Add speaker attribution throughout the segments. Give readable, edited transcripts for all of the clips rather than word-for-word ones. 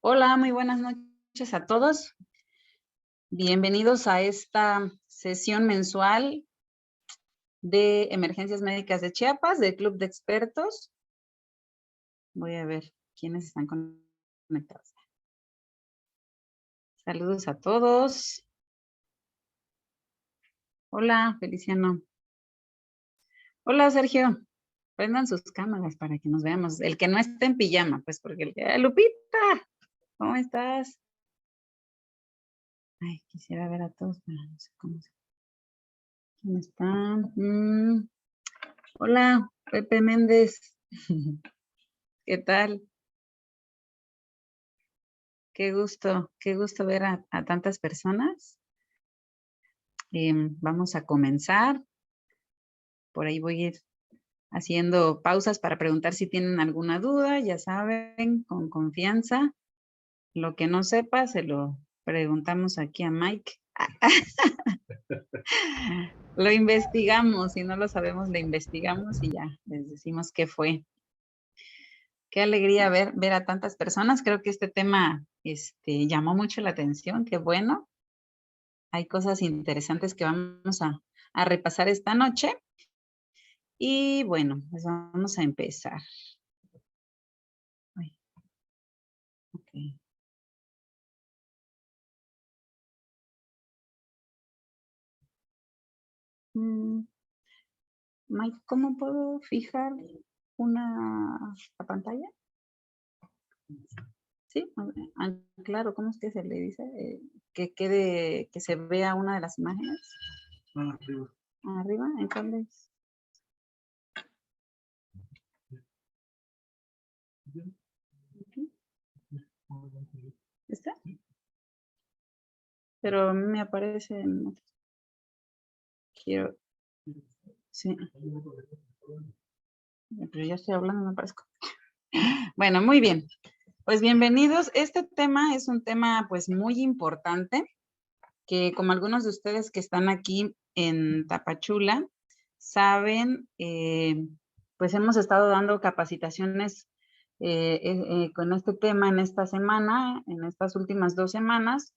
Speaker 1: Hola, muy buenas noches a todos. Bienvenidos a esta sesión mensual de Emergencias Médicas de Chiapas, del Club de Expertos. Voy a ver quiénes están conectados. Saludos a todos. Hola, Feliciano. Hola, Sergio. Prendan sus cámaras para que nos veamos. El que no esté en pijama, pues porque Lupita, ¿cómo estás? Ay, quisiera ver a todos, pero no sé ¿Quién está? Hola, Pepe Méndez. ¿Qué tal? Qué gusto ver a tantas personas. Vamos a comenzar. Por ahí voy a ir haciendo pausas para preguntar si tienen alguna duda. Ya saben, con confianza. Lo que no sepa, se lo preguntamos aquí a Mike. Lo investigamos. Si no lo sabemos, lo investigamos y ya les decimos qué fue. Qué alegría ver a tantas personas. Creo que este tema llamó mucho la atención. Qué bueno. Hay cosas interesantes que vamos a repasar esta noche. Y bueno, pues vamos a empezar. Ay, ok. Mike, ¿cómo puedo fijar la pantalla? Sí, claro, ¿cómo es que se le dice? Que se vea una de las imágenes. Arriba. Arriba, entonces. ¿Está? Pero me aparece en otro. Quiero. Sí. Pero ya estoy hablando, no aparezco. Bueno, muy bien. Pues bienvenidos. Este tema es un tema pues muy importante que como algunos de ustedes que están aquí en Tapachula saben, pues hemos estado dando capacitaciones con este tema en esta semana, en estas últimas 2 semanas,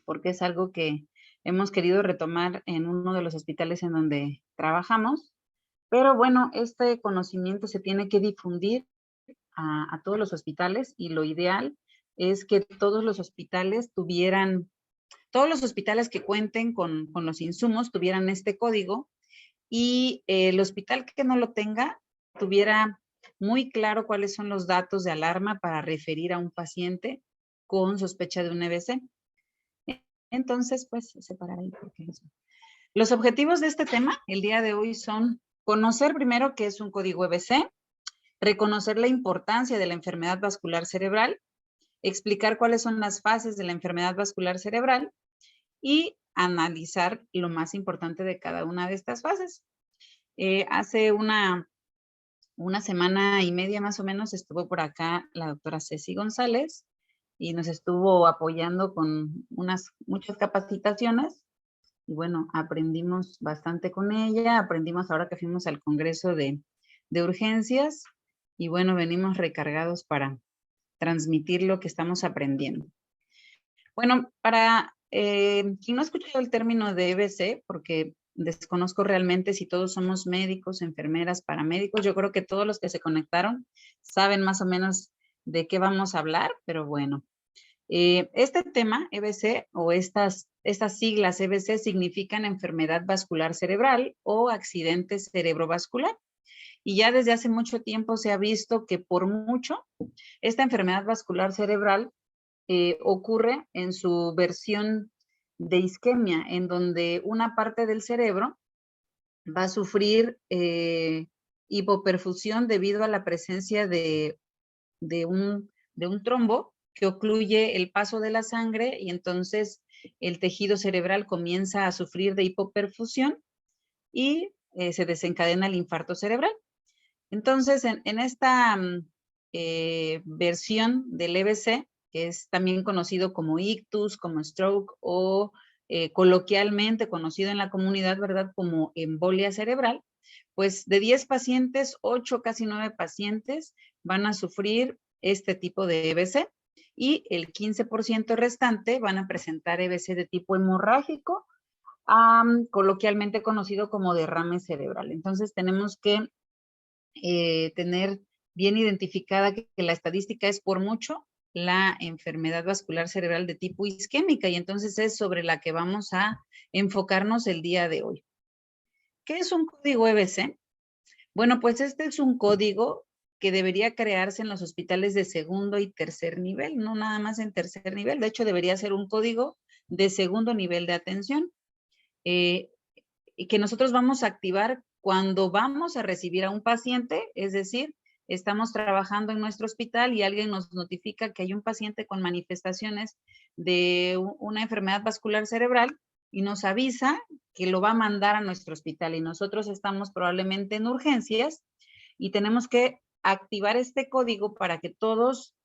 Speaker 1: porque es algo que hemos querido retomar en uno de los hospitales en donde trabajamos. Pero bueno, este conocimiento se tiene que difundir a todos los hospitales y lo ideal es que todos los hospitales que cuenten con los insumos tuvieran este código y el hospital que no lo tenga tuviera muy claro cuáles son los datos de alarma para referir a un paciente con sospecha de un EBC. Entonces, pues, separar ahí porque los objetivos de este tema el día de hoy son conocer primero qué es un código EBC, reconocer la importancia de la enfermedad vascular cerebral, explicar cuáles son las fases de la enfermedad vascular cerebral y analizar lo más importante de cada una de estas fases. Hace una semana y media más o menos estuvo por acá la doctora Ceci González y nos estuvo apoyando con muchas capacitaciones y bueno, aprendimos bastante con ella, aprendimos ahora que fuimos al Congreso de Urgencias y bueno, venimos recargados para transmitir lo que estamos aprendiendo. Bueno, para quien no ha escuchado el término de EBC, porque desconozco realmente si todos somos médicos, enfermeras, paramédicos, yo creo que todos los que se conectaron saben más o menos de qué vamos a hablar, pero bueno. Este tema, EBC, o estas siglas EBC significan enfermedad vascular cerebral o accidente cerebrovascular. Y ya desde hace mucho tiempo se ha visto que por mucho esta enfermedad vascular cerebral ocurre en su versión de isquemia, en donde una parte del cerebro va a sufrir hipoperfusión debido a la presencia de un trombo que ocluye el paso de la sangre y entonces el tejido cerebral comienza a sufrir de hipoperfusión y se desencadena el infarto cerebral. Entonces, en esta versión del EBC, que es también conocido como ictus, como stroke o coloquialmente conocido en la comunidad, ¿verdad? Como embolia cerebral, pues de 10 pacientes, 8, casi 9 pacientes van a sufrir este tipo de EBC. y el 15% restante van a presentar EBC de tipo hemorrágico, coloquialmente conocido como derrame cerebral. Entonces tenemos que tener bien identificada que la estadística es por mucho la enfermedad vascular cerebral de tipo isquémica, y entonces es sobre la que vamos a enfocarnos el día de hoy. ¿Qué es un código EBC? Bueno, pues este es un código que debería crearse en los hospitales de segundo y tercer nivel, no nada más en tercer nivel. De hecho, debería ser un código de segundo nivel de atención, y que nosotros vamos a activar cuando vamos a recibir a un paciente, es decir, estamos trabajando en nuestro hospital y alguien nos notifica que hay un paciente con manifestaciones de una enfermedad vascular cerebral y nos avisa que lo va a mandar a nuestro hospital, y nosotros estamos probablemente en urgencias y tenemos que activar este código para que todos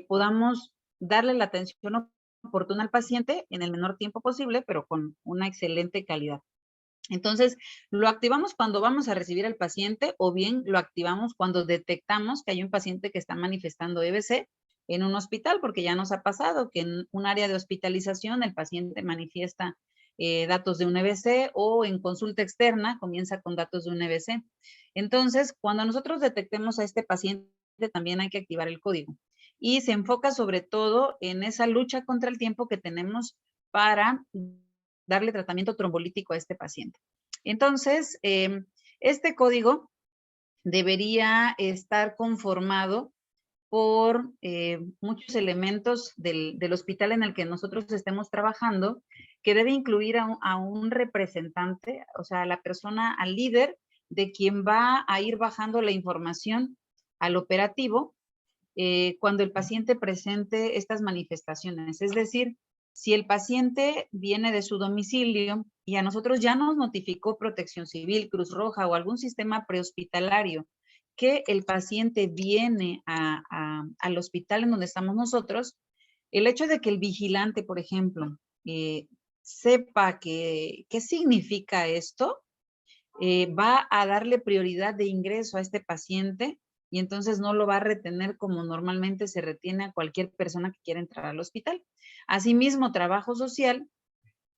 Speaker 1: podamos darle la atención oportuna al paciente en el menor tiempo posible, pero con una excelente calidad. Entonces, lo activamos cuando vamos a recibir al paciente, o bien lo activamos cuando detectamos que hay un paciente que está manifestando EBC en un hospital, porque ya nos ha pasado que en un área de hospitalización el paciente manifiesta datos de un EBC, o en consulta externa comienza con datos de un EBC. Entonces, cuando nosotros detectemos a este paciente, también hay que activar el código. Y se enfoca sobre todo en esa lucha contra el tiempo que tenemos para darle tratamiento trombolítico a este paciente. Entonces, este código debería estar conformado por muchos elementos del hospital en el que nosotros estemos trabajando, que debe incluir a un representante, o sea, a la persona, al líder, de quien va a ir bajando la información al operativo cuando el paciente presente estas manifestaciones. Es decir, si el paciente viene de su domicilio y a nosotros ya nos notificó Protección Civil, Cruz Roja o algún sistema prehospitalario que el paciente viene al hospital en donde estamos nosotros, el hecho de que el vigilante, por ejemplo, sepa qué significa esto, va a darle prioridad de ingreso a este paciente, y entonces no lo va a retener como normalmente se retiene a cualquier persona que quiera entrar al hospital. Asimismo, trabajo social,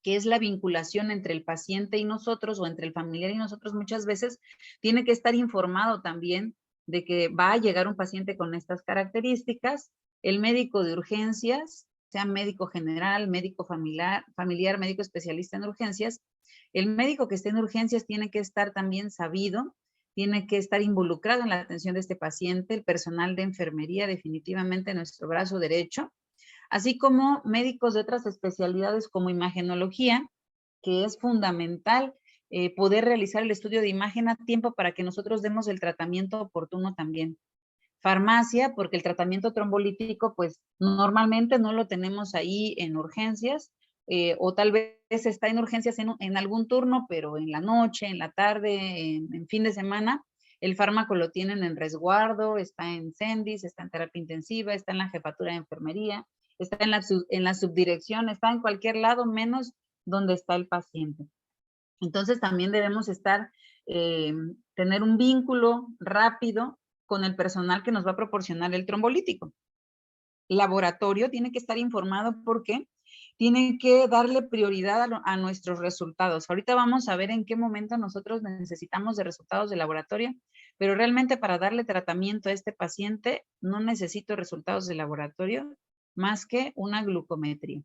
Speaker 1: que es la vinculación entre el paciente y nosotros, o entre el familiar y nosotros, muchas veces tiene que estar informado también de que va a llegar un paciente con estas características. El médico de urgencias, sea médico general, médico familiar, médico especialista en urgencias, el médico que esté en urgencias tiene que estar también sabido, tiene que estar involucrado en la atención de este paciente, el personal de enfermería, definitivamente nuestro brazo derecho, así como médicos de otras especialidades como imagenología, que es fundamental poder realizar el estudio de imagen a tiempo para que nosotros demos el tratamiento oportuno también. Farmacia, porque el tratamiento trombolítico, pues normalmente no lo tenemos ahí en urgencias, o tal vez está en urgencias en algún turno, pero en la noche, en la tarde, en fin de semana, el fármaco lo tienen en resguardo, está en CENDIS, está en terapia intensiva, está en la jefatura de enfermería, está en la subdirección, está en cualquier lado menos donde está el paciente. Entonces también debemos tener un vínculo rápido con el personal que nos va a proporcionar el trombolítico. Laboratorio tiene que estar informado porque tiene que darle prioridad a nuestros resultados. Ahorita vamos a ver en qué momento nosotros necesitamos de resultados de laboratorio, pero realmente para darle tratamiento a este paciente no necesito resultados de laboratorio más que una glucometría.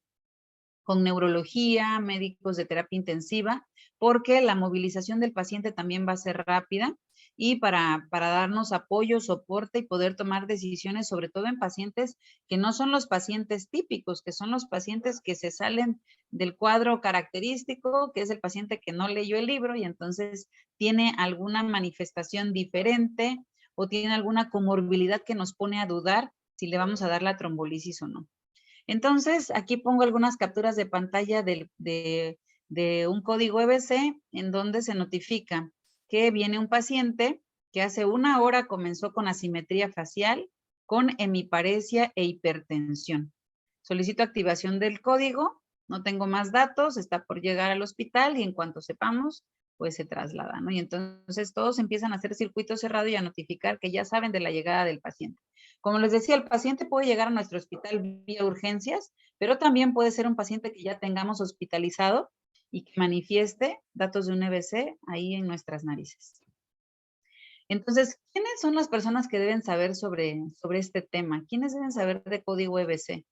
Speaker 1: Con neurología, médicos de terapia intensiva, porque la movilización del paciente también va a ser rápida, y para darnos apoyo, soporte y poder tomar decisiones, sobre todo en pacientes que no son los pacientes típicos, que son los pacientes que se salen del cuadro característico, que es el paciente que no leyó el libro y entonces tiene alguna manifestación diferente o tiene alguna comorbilidad que nos pone a dudar si le vamos a dar la trombolisis o no. Entonces, aquí pongo algunas capturas de pantalla de un código EBC en donde se notifica que viene un paciente que hace 1 hora comenzó con asimetría facial, con hemiparesia e hipertensión. Solicito activación del código, no tengo más datos, está por llegar al hospital y en cuanto sepamos, pues se traslada, ¿no? Y entonces todos empiezan a hacer circuito cerrado y a notificar que ya saben de la llegada del paciente. Como les decía, el paciente puede llegar a nuestro hospital vía urgencias, pero también puede ser un paciente que ya tengamos hospitalizado y que manifieste datos de un EBC ahí en nuestras narices. Entonces, ¿quiénes son las personas que deben saber sobre este tema? ¿Quiénes deben saber de código EBC?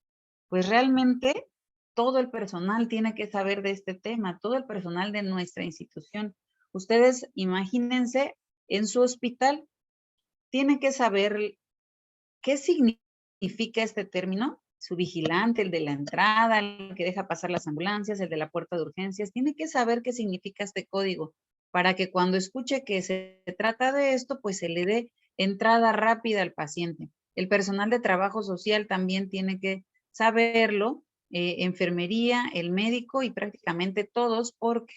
Speaker 1: Pues realmente todo el personal tiene que saber de este tema, todo el personal de nuestra institución. Ustedes imagínense en su hospital, tienen que saber qué significa este término. Su vigilante, el de la entrada, el que deja pasar las ambulancias, el de la puerta de urgencias, tiene que saber qué significa este código para que cuando escuche que se trata de esto, pues se le dé entrada rápida al paciente. El personal de trabajo social también tiene que saberlo, enfermería, el médico y prácticamente todos, porque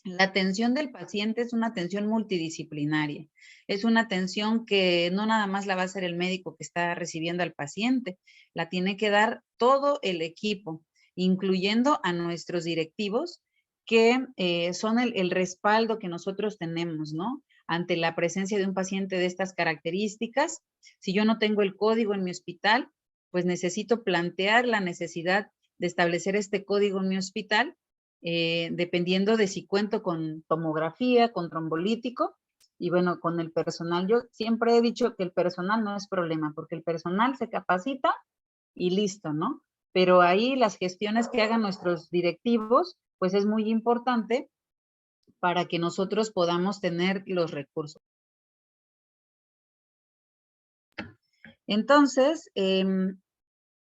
Speaker 1: la atención del paciente es una atención multidisciplinaria. Es una atención que no nada más la va a hacer el médico que está recibiendo al paciente, la tiene que dar todo el equipo, incluyendo a nuestros directivos, que son el respaldo que nosotros tenemos, ¿no? Ante la presencia de un paciente de estas características, si yo no tengo el código en mi hospital, pues necesito plantear la necesidad de establecer este código en mi hospital, dependiendo de si cuento con tomografía, con trombolítico, y bueno, con el personal. Yo siempre he dicho que el personal no es problema, porque el personal se capacita y listo, ¿no? Pero ahí las gestiones que hagan nuestros directivos, pues es muy importante para que nosotros podamos tener los recursos. Entonces,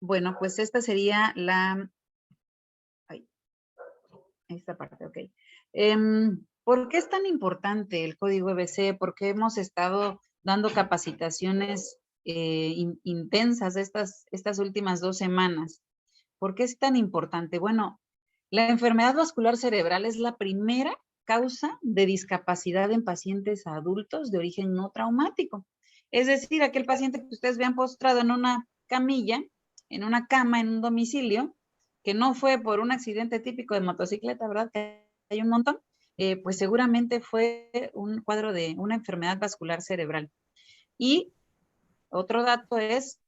Speaker 1: bueno, pues esta sería esta parte, ok. ¿Por qué es tan importante el código EBC? ¿Por qué hemos estado dando capacitaciones intensas estas últimas 2 semanas? ¿Por qué es tan importante? Bueno, la enfermedad vascular cerebral es la primera causa de discapacidad en pacientes adultos de origen no traumático. Es decir, aquel paciente que ustedes vean postrado en una camilla, en una cama, en un domicilio, que no fue por un accidente típico de motocicleta, ¿verdad? Que hay un montón, pues seguramente fue un cuadro de una enfermedad vascular cerebral. Y otro dato es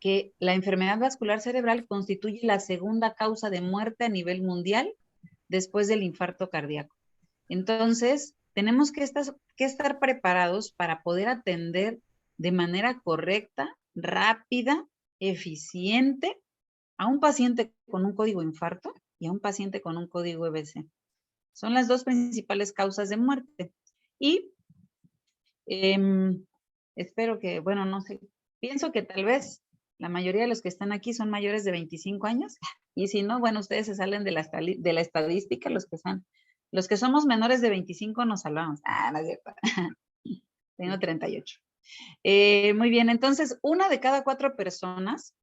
Speaker 1: que la enfermedad vascular cerebral constituye la segunda causa de muerte a nivel mundial después del infarto cardíaco. Entonces, tenemos que estar preparados para poder atender de manera correcta, rápida, eficiente a un paciente con un código infarto y a un paciente con un código EBC. Son las dos principales causas de muerte. Y espero que, bueno, no sé, pienso que tal vez la mayoría de los que están aquí son mayores de 25 años, y si no, bueno, ustedes se salen de la estadística, los que somos menores de 25 nos salvamos. Ah, no es cierto. Tengo 38. Muy bien, entonces, 1 de cada 4 personas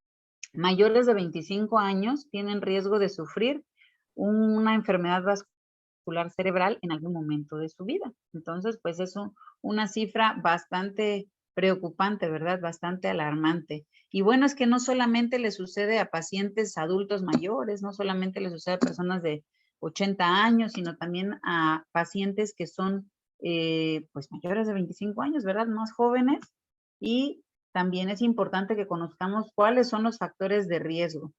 Speaker 1: mayores de 25 años tienen riesgo de sufrir una enfermedad vascular cerebral en algún momento de su vida. Entonces, pues es una cifra bastante preocupante, ¿verdad? Bastante alarmante. Y bueno, es que no solamente le sucede a pacientes adultos mayores, no solamente le sucede a personas de 80 años, sino también a pacientes que son pues mayores de 25 años, ¿verdad? Más jóvenes. Y también es importante que conozcamos cuáles son los factores de riesgo.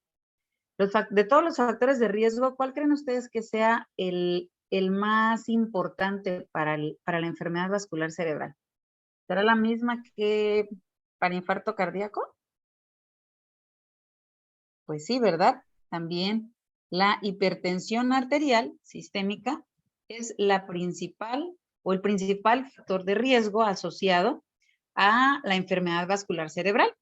Speaker 1: De todos los factores de riesgo, ¿cuál creen ustedes que sea el más importante para la enfermedad vascular cerebral? ¿Será la misma que para infarto cardíaco? Pues sí, ¿verdad? También la hipertensión arterial sistémica es la principal o el principal factor de riesgo asociado a la enfermedad vascular cerebral.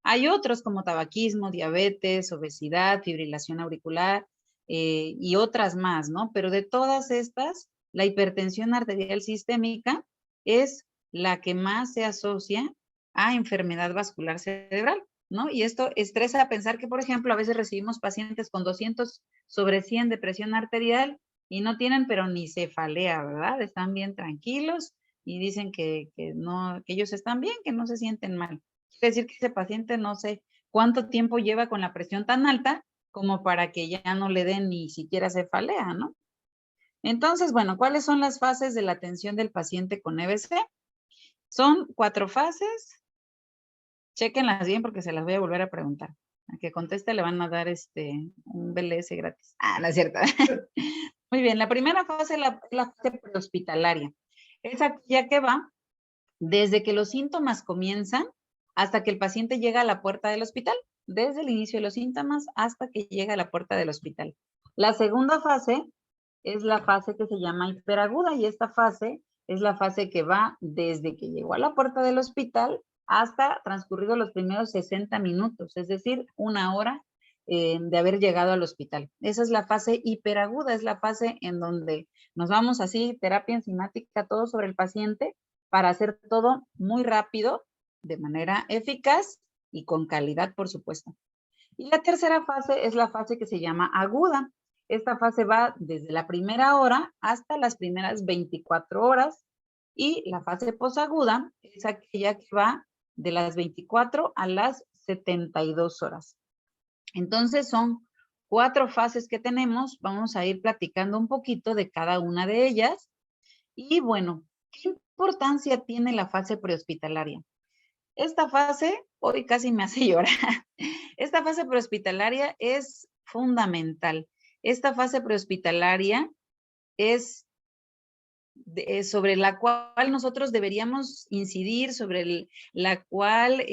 Speaker 1: Hay otros como tabaquismo, diabetes, obesidad, fibrilación auricular y otras más, ¿no? Pero de todas estas, la hipertensión arterial sistémica es la que más se asocia a enfermedad vascular cerebral, ¿no? Y esto estresa a pensar que, por ejemplo, a veces recibimos pacientes con 200/100 de presión arterial y no tienen, pero ni cefalea, ¿verdad? Están bien tranquilos y dicen que no, que ellos están bien, que no se sienten mal. Quiere decir que ese paciente no sé cuánto tiempo lleva con la presión tan alta como para que ya no le den ni siquiera cefalea, ¿no? Entonces, bueno, ¿cuáles son las fases de la atención del paciente con EBC? Son 4 fases. Chéquenlas bien porque se las voy a volver a preguntar. A que conteste le van a dar un BLS gratis. Ah, no es cierto. Muy bien, la primera fase es la fase prehospitalaria. Es aquella que va desde que los síntomas comienzan hasta que el paciente llega a la puerta del hospital, desde el inicio de los síntomas hasta que llega a la puerta del hospital. La segunda fase es la fase que se llama hiperaguda y esta fase es la fase que va desde que llegó a la puerta del hospital hasta transcurridos los primeros 60 minutos, es decir, 1 hora de haber llegado al hospital. Esa es la fase hiperaguda, es la fase en donde nos vamos así, terapia enzimática, todo sobre el paciente, para hacer todo muy rápido, de manera eficaz y con calidad, por supuesto. Y la tercera fase es la fase que se llama aguda. Esta fase va desde la primera hora hasta las primeras 24 horas y la fase posaguda es aquella que va de las 24 a las 72 horas. Entonces son 4 fases que tenemos. Vamos a ir platicando un poquito de cada una de ellas. Y bueno, ¿qué importancia tiene la fase prehospitalaria? Esta fase, hoy casi me hace llorar. Esta fase prehospitalaria es fundamental. Esta fase prehospitalaria es sobre la cual nosotros deberíamos incidir, sobre la cual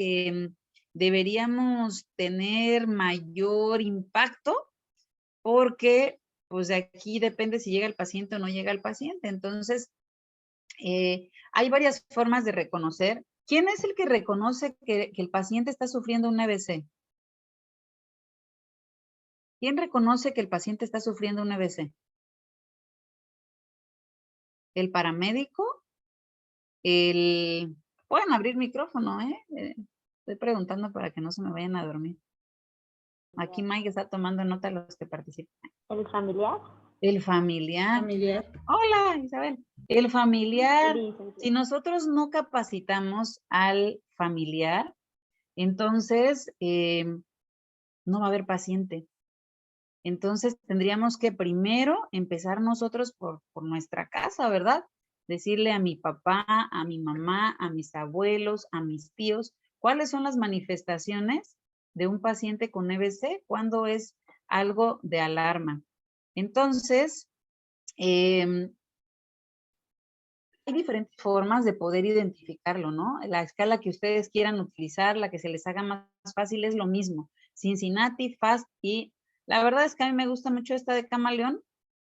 Speaker 1: deberíamos tener mayor impacto, porque pues de aquí depende si llega el paciente o no llega el paciente. Entonces, hay varias formas de reconocer. ¿Quién es el que reconoce que el paciente está sufriendo un AVC? ¿Quién reconoce que el paciente está sufriendo un AVC? ¿El paramédico? Pueden abrir micrófono, ¿eh? Estoy preguntando para que no se me vayan a dormir. Aquí Mike está tomando nota de los que participan.
Speaker 2: ¿El familiar?
Speaker 1: El familiar.
Speaker 3: Familiar.
Speaker 1: Hola, Isabel. El familiar. Si nosotros no capacitamos al familiar, entonces no va a haber paciente. Entonces tendríamos que primero empezar nosotros por nuestra casa, ¿verdad? Decirle a mi papá, a mi mamá, a mis abuelos, a mis tíos, cuáles son las manifestaciones de un paciente con EBC cuando es algo de alarma. Entonces, hay diferentes formas de poder identificarlo, ¿no? La escala que ustedes quieran utilizar, la que se les haga más fácil es lo mismo. Cincinnati, FAST y la verdad es que a mí me gusta mucho esta de camaleón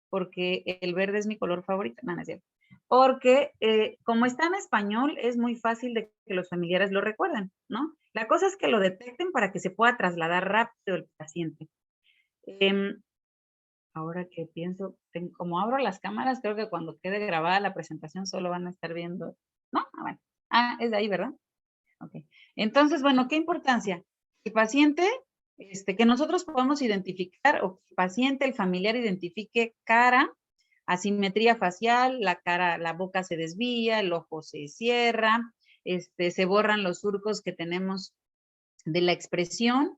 Speaker 1: porque el verde es mi color favorito. No, no es cierto. Porque como está en español, es muy fácil de que los familiares lo recuerden, ¿no? La cosa es que lo detecten para que se pueda trasladar rápido el paciente. Ahora que pienso, como abro las cámaras, creo que cuando quede grabada la presentación solo van a estar viendo, ¿no? Ah, bueno. Ah, es de ahí, ¿verdad? Ok. Entonces, bueno, ¿qué importancia? El paciente, que nosotros podamos identificar, o que el paciente, el familiar identifique cara, asimetría facial, la cara, la boca se desvía, el ojo se cierra, se borran los surcos que tenemos de la expresión,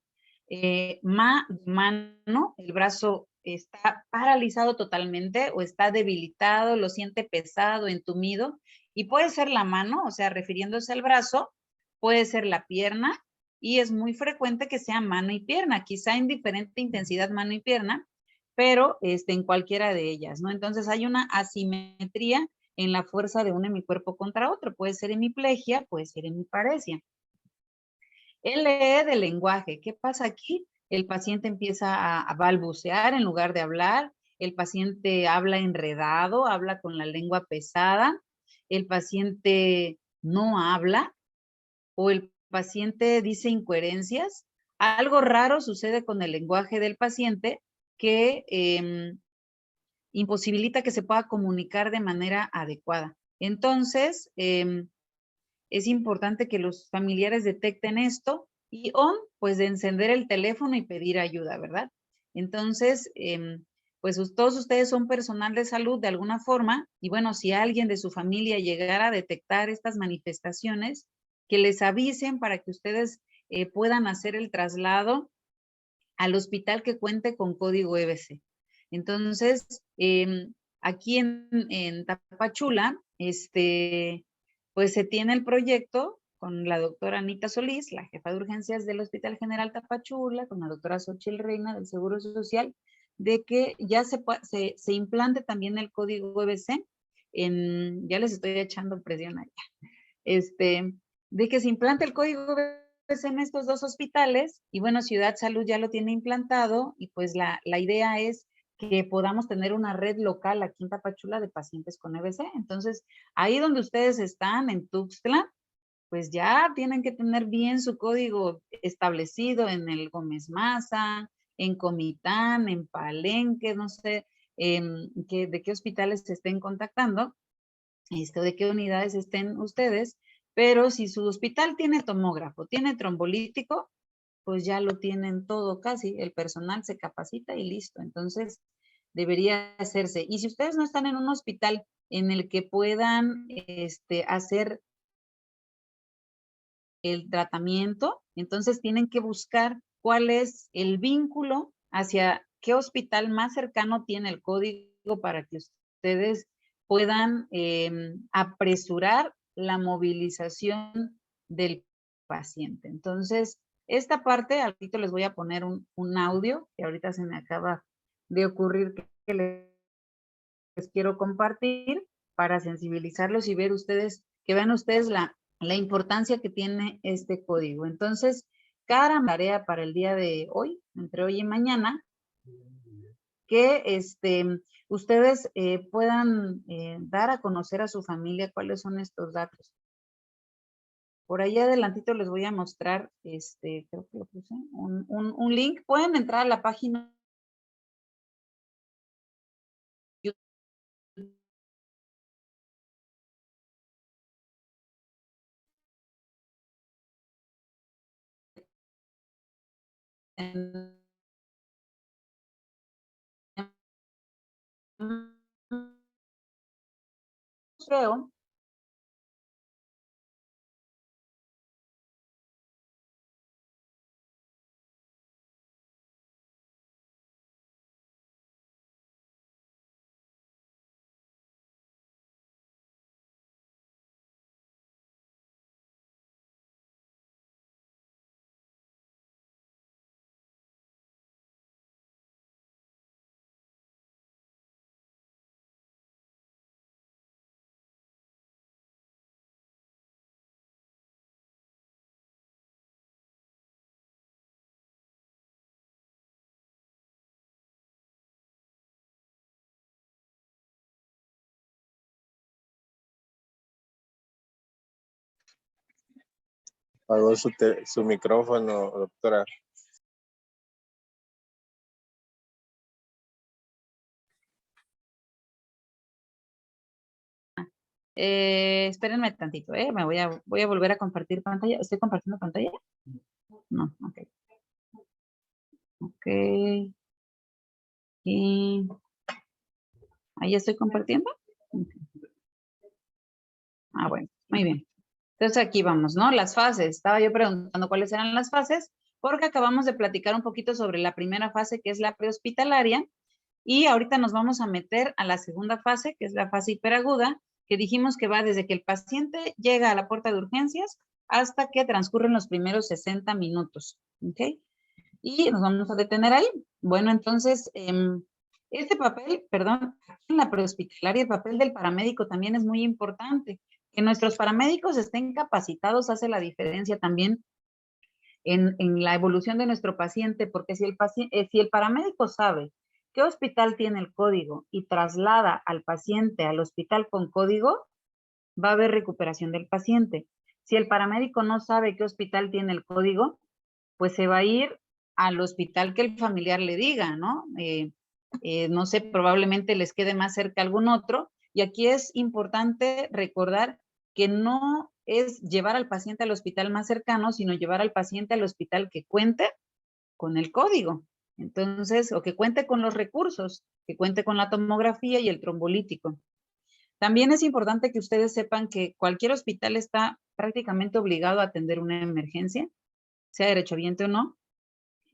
Speaker 1: mano, el brazo está paralizado totalmente o está debilitado, lo siente pesado, entumido, y puede ser la mano, o sea, refiriéndose al brazo, puede ser la pierna, y es muy frecuente que sea mano y pierna, quizá en diferente intensidad mano y pierna, pero en cualquiera de ellas, ¿no? Entonces hay una asimetría en la fuerza de un hemicuerpo contra otro, puede ser hemiplegia, puede ser hemiparesia. LE del lenguaje. ¿Qué pasa aquí? El paciente empieza a balbucear en lugar de hablar, el paciente habla enredado, habla con la lengua pesada, el paciente no habla o el paciente dice incoherencias. Algo raro sucede con el lenguaje del paciente que imposibilita que se pueda comunicar de manera adecuada. Entonces, es importante que los familiares detecten esto y pues de encender el teléfono y pedir ayuda, ¿verdad? Entonces, pues todos ustedes son personal de salud de alguna forma y bueno, si alguien de su familia llegara a detectar estas manifestaciones, que les avisen para que ustedes puedan hacer el traslado al hospital que cuente con código EBC. Entonces, aquí en Tapachula, pues se tiene el proyecto con la doctora Anita Solís, la jefa de urgencias del Hospital General Tapachula, con la doctora Xochitl Reina del Seguro Social, de que ya se implante también el código EBC. Ya les estoy echando presión allá. De que se implante el código EBC en estos dos hospitales, y bueno, Ciudad Salud ya lo tiene implantado, y pues la idea es que podamos tener una red local aquí en Tapachula de pacientes con EBC. Entonces, ahí donde ustedes están, en Tuxtla, pues ya tienen que tener bien su código establecido en el Gómez Maza, en Comitán, en Palenque, no sé de qué hospitales se estén contactando, de qué unidades estén ustedes, pero si su hospital tiene tomógrafo, tiene trombolítico, pues ya lo tienen todo casi, el personal se capacita y listo. Entonces, debería hacerse. Y si ustedes no están en un hospital en el que puedan hacer el tratamiento, entonces tienen que buscar cuál es el vínculo hacia qué hospital más cercano tiene el código para que ustedes puedan apresurar la movilización del paciente. Entonces, esta parte, ahorita les voy a poner un audio que ahorita se me acaba de ocurrir que les quiero compartir para sensibilizarlos y ver ustedes, que vean ustedes la importancia que tiene este código. Entonces, cada tarea para el día de hoy, entre hoy y mañana, que ustedes puedan dar a conocer a su familia cuáles son estos datos. Por ahí adelantito les voy a mostrar, creo que lo puse, un link. Pueden entrar a la página creo.
Speaker 2: Apagó su micrófono, doctora.
Speaker 1: Espérenme tantito, voy a volver a compartir pantalla. ¿Estoy compartiendo pantalla? No, ok. Ok. Y ahí estoy compartiendo. Okay. Bueno, muy bien. Entonces aquí vamos, ¿no? Las fases. Estaba yo preguntando cuáles eran las fases, porque acabamos de platicar un poquito sobre la primera fase, que es la prehospitalaria, y ahorita nos vamos a meter a la segunda fase, que es la fase hiperaguda, que dijimos que va desde que el paciente llega a la puerta de urgencias hasta que transcurren los primeros 60 minutos, ¿ok? Y nos vamos a detener ahí. Bueno, entonces, este papel, perdón, en la prehospitalaria, el papel del paramédico también es muy importante. Que nuestros paramédicos estén capacitados hace la diferencia también en la evolución de nuestro paciente, porque si el paramédico sabe qué hospital tiene el código y traslada al paciente al hospital con código, va a haber recuperación del paciente. Si el paramédico no sabe qué hospital tiene el código, pues se va a ir al hospital que el familiar le diga, ¿no? No sé, probablemente les quede más cerca algún otro. Y aquí es importante recordar que no es llevar al paciente al hospital más cercano, sino llevar al paciente al hospital que cuente con el código. Entonces, o que cuente con los recursos, que cuente con la tomografía y el trombolítico. También es importante que ustedes sepan que cualquier hospital está prácticamente obligado a atender una emergencia, sea derechohabiente o no,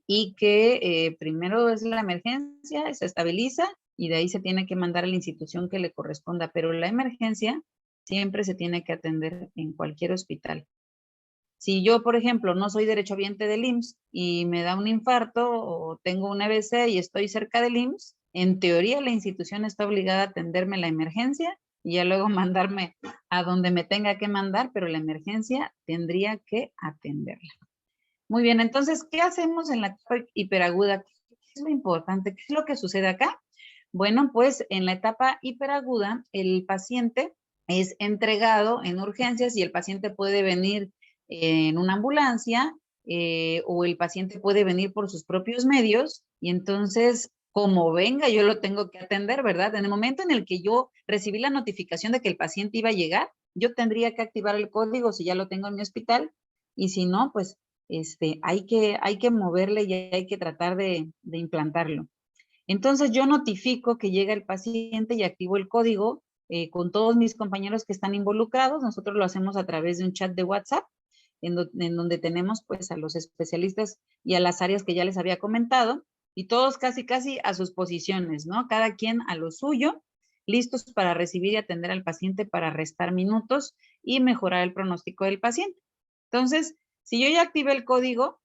Speaker 1: y que primero es la emergencia, se estabiliza y de ahí se tiene que mandar a la institución que le corresponda, pero la emergencia siempre se tiene que atender en cualquier hospital. Si yo, por ejemplo, no soy derechohabiente del IMSS y me da un infarto o tengo un EBC y estoy cerca del IMSS, en teoría la institución está obligada a atenderme la emergencia y ya luego mandarme a donde me tenga que mandar, pero la emergencia tendría que atenderla. Muy bien, entonces, ¿qué hacemos en la etapa hiperaguda? ¿Qué es lo importante? ¿Qué es lo que sucede acá? Bueno, pues en la etapa hiperaguda, el paciente es entregado en urgencias y el paciente puede venir en una ambulancia o el paciente puede venir por sus propios medios y entonces, como venga, yo lo tengo que atender, ¿verdad? En el momento en el que yo recibí la notificación de que el paciente iba a llegar, yo tendría que activar el código si ya lo tengo en mi hospital y si no, pues hay que moverle y hay que tratar de implantarlo. Entonces yo notifico que llega el paciente y activo el código con todos mis compañeros que están involucrados. Nosotros lo hacemos a través de un chat de WhatsApp, en donde tenemos pues a los especialistas y a las áreas que ya les había comentado, y todos casi a sus posiciones, ¿no? Cada quien a lo suyo, listos para recibir y atender al paciente para restar minutos y mejorar el pronóstico del paciente. Entonces, si yo ya activé el código,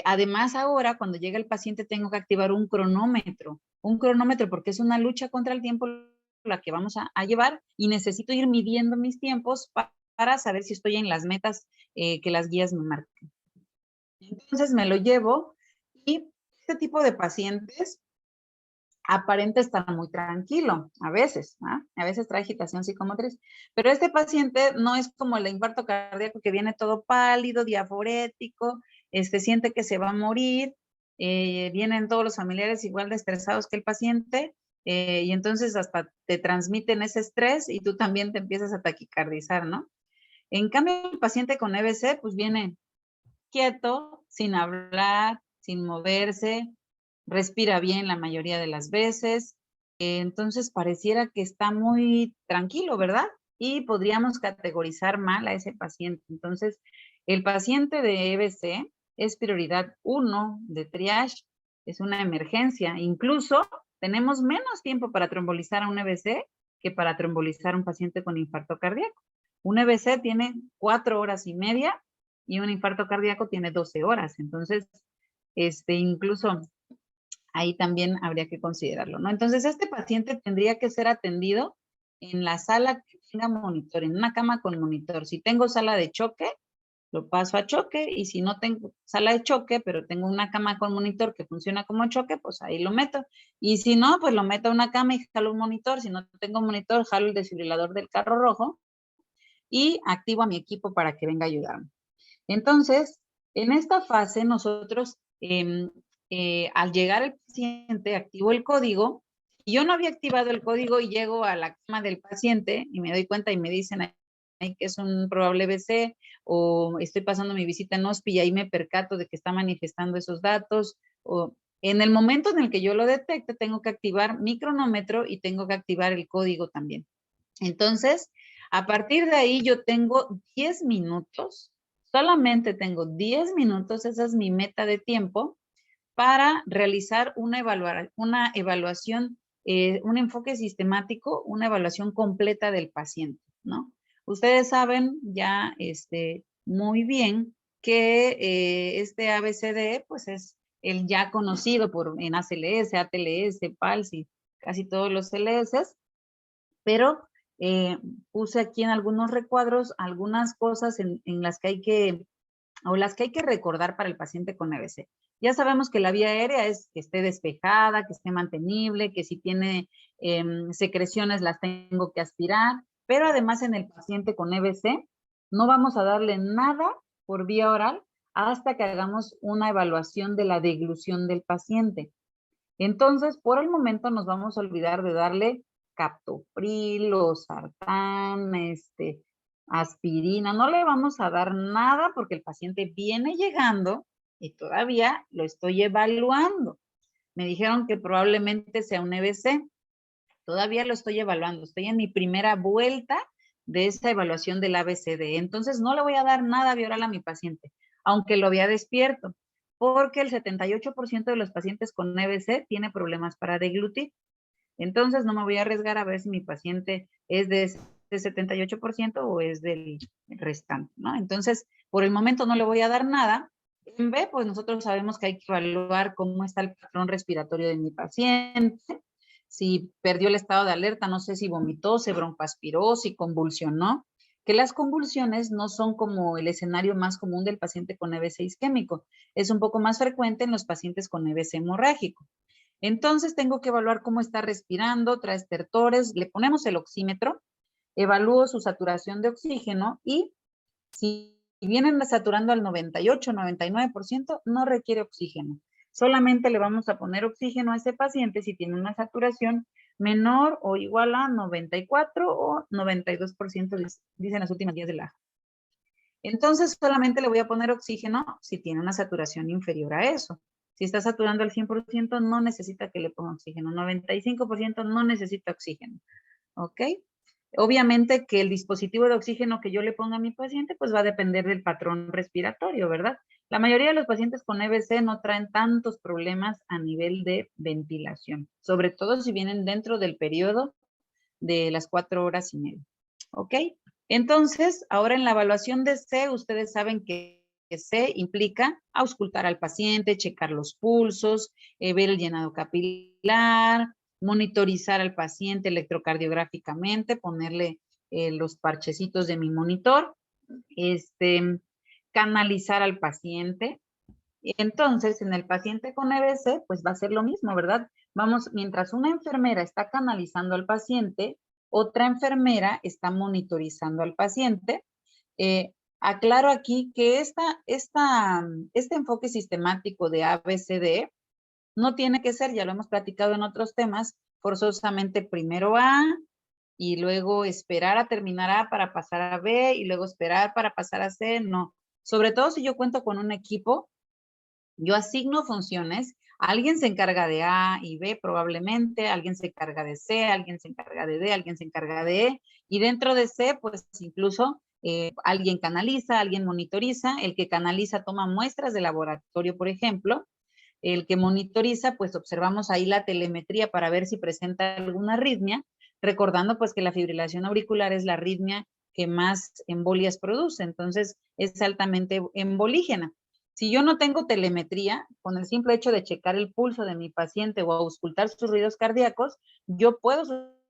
Speaker 1: además ahora cuando llega el paciente tengo que activar un cronómetro porque es una lucha contra el tiempo la que vamos a llevar y necesito ir midiendo mis tiempos para saber si estoy en las metas que las guías me marcan. Entonces me lo llevo y este tipo de pacientes aparenta estar muy tranquilo, a veces, ¿no? A veces trae agitación psicomotriz, pero este paciente no es como el infarto cardíaco que viene todo pálido, diaforético, siente que se va a morir, vienen todos los familiares igual de estresados que el paciente, y entonces hasta te transmiten ese estrés y tú también te empiezas a taquicardizar, ¿no? En cambio, el paciente con EBC, pues viene quieto, sin hablar, sin moverse, respira bien la mayoría de las veces, entonces pareciera que está muy tranquilo, ¿verdad? Y podríamos categorizar mal a ese paciente. Entonces, el paciente de EBC es prioridad 1 de triage, es una emergencia. Incluso tenemos menos tiempo para trombolizar a un EBC que para trombolizar a un paciente con infarto cardíaco. Un EBC tiene 4 horas y media y un infarto cardíaco tiene 12 horas. Entonces, incluso ahí también habría que considerarlo, ¿no? Entonces, este paciente tendría que ser atendido en la sala que tenga monitor, en una cama con monitor. Si tengo sala de choque, lo paso a choque, y si no tengo sala de choque, pero tengo una cama con monitor que funciona como choque, pues ahí lo meto. Y si no, pues lo meto a una cama y jalo un monitor. Si no tengo monitor, jalo el desfibrilador del carro rojo y activo a mi equipo para que venga a ayudarme. Entonces, en esta fase nosotros, al llegar el paciente, activo el código, y yo no había activado el código y llego a la cama del paciente y me doy cuenta y me dicen que es un probable EBC, o estoy pasando mi visita en HOSPI y ahí me percato de que está manifestando esos datos, o en el momento en el que yo lo detecte, tengo que activar mi cronómetro y tengo que activar el código también. Entonces, a partir de ahí yo tengo 10 minutos, solamente tengo 10 minutos, esa es mi meta de tiempo, para realizar una evaluación, un enfoque sistemático, una evaluación completa del paciente, ¿no? Ustedes saben ya muy bien que este ABCD, pues es el ya conocido en ACLS, ATLS, PALS y casi todos los CLS, pero puse aquí en algunos recuadros algunas cosas en las que hay que, o las que hay que recordar para el paciente con EBC. Ya sabemos que la vía aérea es que esté despejada, que esté mantenible, que si tiene secreciones las tengo que aspirar, pero además en el paciente con EBC no vamos a darle nada por vía oral hasta que hagamos una evaluación de la deglución del paciente. Entonces, por el momento nos vamos a olvidar de darle captopril, losartán, aspirina. No le vamos a dar nada porque el paciente viene llegando y todavía lo estoy evaluando. Me dijeron que probablemente sea un EBC. Todavía lo estoy evaluando. Estoy en mi primera vuelta de esta evaluación del ABCD. Entonces, no le voy a dar nada vía oral a mi paciente, aunque lo vea despierto, porque el 78% de los pacientes con EBC tiene problemas para deglutir. Entonces, no me voy a arriesgar a ver si mi paciente es de del 78% o es del restante, ¿no? Entonces, por el momento no le voy a dar nada. En B, pues nosotros sabemos que hay que evaluar cómo está el patrón respiratorio de mi paciente, si perdió el estado de alerta, no sé si vomitó, se broncoaspiró, si convulsionó, que las convulsiones no son como el escenario más común del paciente con EBC isquémico, es un poco más frecuente en los pacientes con EBC hemorrágico. Entonces tengo que evaluar cómo está respirando, trae estertores, le ponemos el oxímetro, evalúo su saturación de oxígeno y si vienen saturando al 98, 99%, no requiere oxígeno. Solamente le vamos a poner oxígeno a ese paciente si tiene una saturación menor o igual a 94 o 92%, dicen las últimas guías de la. Entonces solamente le voy a poner oxígeno si tiene una saturación inferior a eso. Si está saturando al 100%, no necesita que le ponga oxígeno. 95% no necesita oxígeno. ¿Ok? Obviamente que el dispositivo de oxígeno que yo le ponga a mi paciente, pues va a depender del patrón respiratorio, ¿verdad? La mayoría de los pacientes con EBC no traen tantos problemas a nivel de ventilación, sobre todo si vienen dentro del periodo de las 4 horas y media. ¿Ok? Entonces, ahora en la evaluación de C, ustedes saben que C implica auscultar al paciente, checar los pulsos, ver el llenado capilar, monitorizar al paciente electrocardiográficamente, ponerle los parchecitos de mi monitor, canalizar al paciente. Entonces, en el paciente con EBC, pues va a ser lo mismo, ¿verdad? Vamos, mientras una enfermera está canalizando al paciente, otra enfermera está monitorizando al paciente. Aclaro aquí que este enfoque sistemático de ABCD no tiene que ser, ya lo hemos platicado en otros temas, forzosamente primero A y luego esperar a terminar A para pasar a B y luego esperar para pasar a C, no. Sobre todo si yo cuento con un equipo, yo asigno funciones, alguien se encarga de A y B probablemente, alguien se encarga de C, alguien se encarga de D, alguien se encarga de E, y dentro de C, pues incluso alguien canaliza, alguien monitoriza, el que canaliza toma muestras de laboratorio, por ejemplo, el que monitoriza, pues observamos ahí la telemetría para ver si presenta alguna arritmia, recordando pues que la fibrilación auricular es la arritmia que más embolias produce, entonces es altamente embolígena. Si yo no tengo telemetría, con el simple hecho de checar el pulso de mi paciente o auscultar sus ruidos cardíacos, yo puedo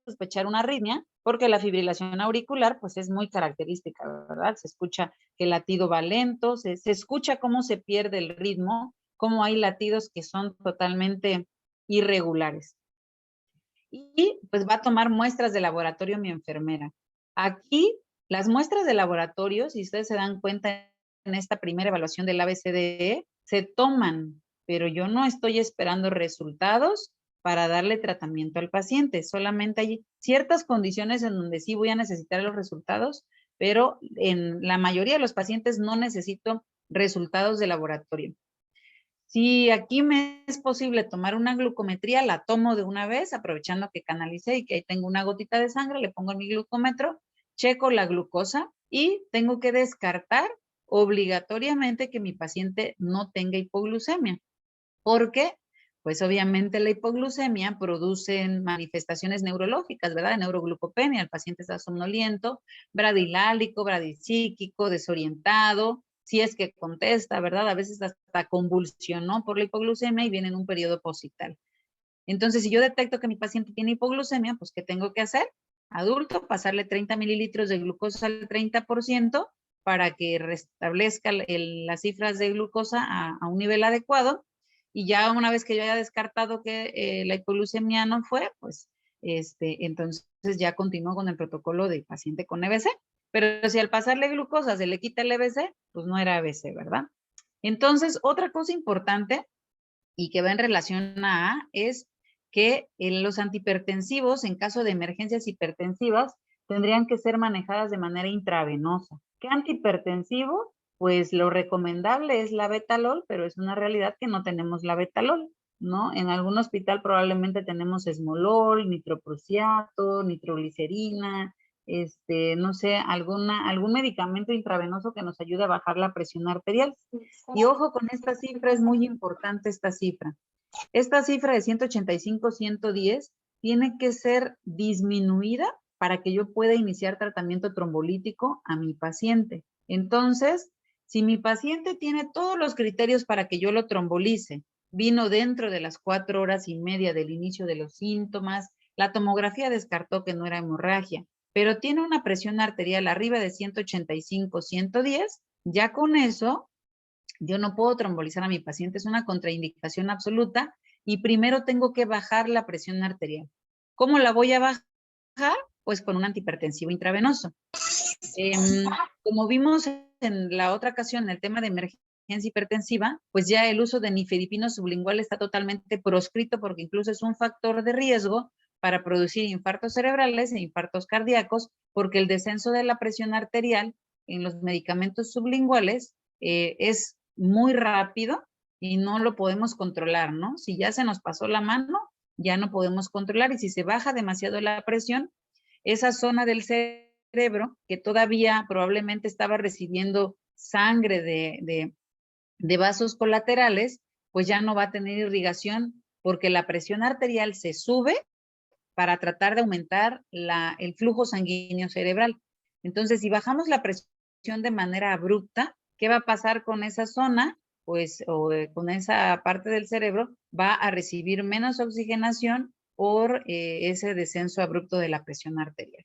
Speaker 1: sospechar una arritmia porque la fibrilación auricular pues es muy característica, ¿verdad? Se escucha que el latido va lento, se escucha cómo se pierde el ritmo, cómo hay latidos que son totalmente irregulares. Y pues va a tomar muestras de laboratorio mi enfermera. Aquí, las muestras de laboratorio, si ustedes se dan cuenta en esta primera evaluación del ABCDE, se toman, pero yo no estoy esperando resultados para darle tratamiento al paciente. Solamente hay ciertas condiciones en donde sí voy a necesitar los resultados, pero en la mayoría de los pacientes no necesito resultados de laboratorio. Si aquí me es posible tomar una glucometría, la tomo de una vez, aprovechando que canalicé y que ahí tengo una gotita de sangre, le pongo en mi glucómetro, checo la glucosa y tengo que descartar obligatoriamente que mi paciente no tenga hipoglucemia. ¿Por qué? Pues obviamente la hipoglucemia produce manifestaciones neurológicas, ¿verdad? De neuroglucopenia, el paciente está somnoliento, bradilálico, bradicíquico, desorientado, si es que contesta, ¿verdad? A veces hasta convulsionó por la hipoglucemia y viene en un periodo positral. Entonces, si yo detecto que mi paciente tiene hipoglucemia, pues, ¿qué tengo que hacer? Adulto, pasarle 30 mililitros de glucosa al 30% para que restablezca las cifras de glucosa a un nivel adecuado. Y ya una vez que yo haya descartado que la hipoglucemia no fue, pues, entonces ya continúo con el protocolo de paciente con EBC. Pero si al pasarle glucosa se le quita el EBC, pues no era EBC, ¿verdad? Entonces, otra cosa importante y que va en relación a es que los antihipertensivos, en caso de emergencias hipertensivas, tendrían que ser manejadas de manera intravenosa. ¿Qué antihipertensivo? Pues lo recomendable es la betalol, pero es una realidad que no tenemos la betalol, ¿no? En algún hospital probablemente tenemos esmolol, nitroprusiato, nitroglicerina, no sé, algún medicamento intravenoso que nos ayude a bajar la presión arterial. Y ojo con esta cifra, es muy importante esta cifra. Esta cifra de 185, 110 tiene que ser disminuida para que yo pueda iniciar tratamiento trombolítico a mi paciente. Entonces, si mi paciente tiene todos los criterios para que yo lo trombolice, vino dentro de las 4 horas y media del inicio de los síntomas, la tomografía descartó que no era hemorragia, pero tiene una presión arterial arriba de 185, 110, ya con eso yo no puedo trombolizar a mi paciente, es una contraindicación absoluta y primero tengo que bajar la presión arterial. ¿Cómo la voy a bajar? Pues con un antihipertensivo intravenoso. Como vimos en la otra ocasión, en el tema de emergencia hipertensiva, pues ya el uso de nifedipino sublingual está totalmente proscrito porque incluso es un factor de riesgo para producir infartos cerebrales e infartos cardíacos, porque el descenso de la presión arterial en los medicamentos sublinguales es muy rápido y no lo podemos controlar, ¿no? Si ya se nos pasó la mano, ya no podemos controlar, y si se baja demasiado la presión, esa zona del cerebro que todavía probablemente estaba recibiendo sangre de vasos colaterales, pues ya no va a tener irrigación porque la presión arterial se sube para tratar de aumentar el flujo sanguíneo cerebral. Entonces, si bajamos la presión de manera abrupta, ¿qué va a pasar con esa zona? Pues, con esa parte del cerebro, va a recibir menos oxigenación por ese descenso abrupto de la presión arterial.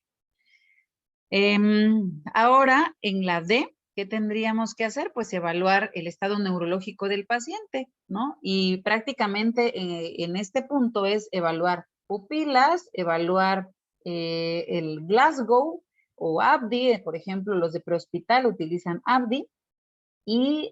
Speaker 1: Ahora, en la D, ¿qué tendríamos que hacer? Pues evaluar el estado neurológico del paciente, ¿no? Y prácticamente en este punto es evaluar pupilas, evaluar el Glasgow o ABDI, por ejemplo, los de prehospital utilizan ABDI, y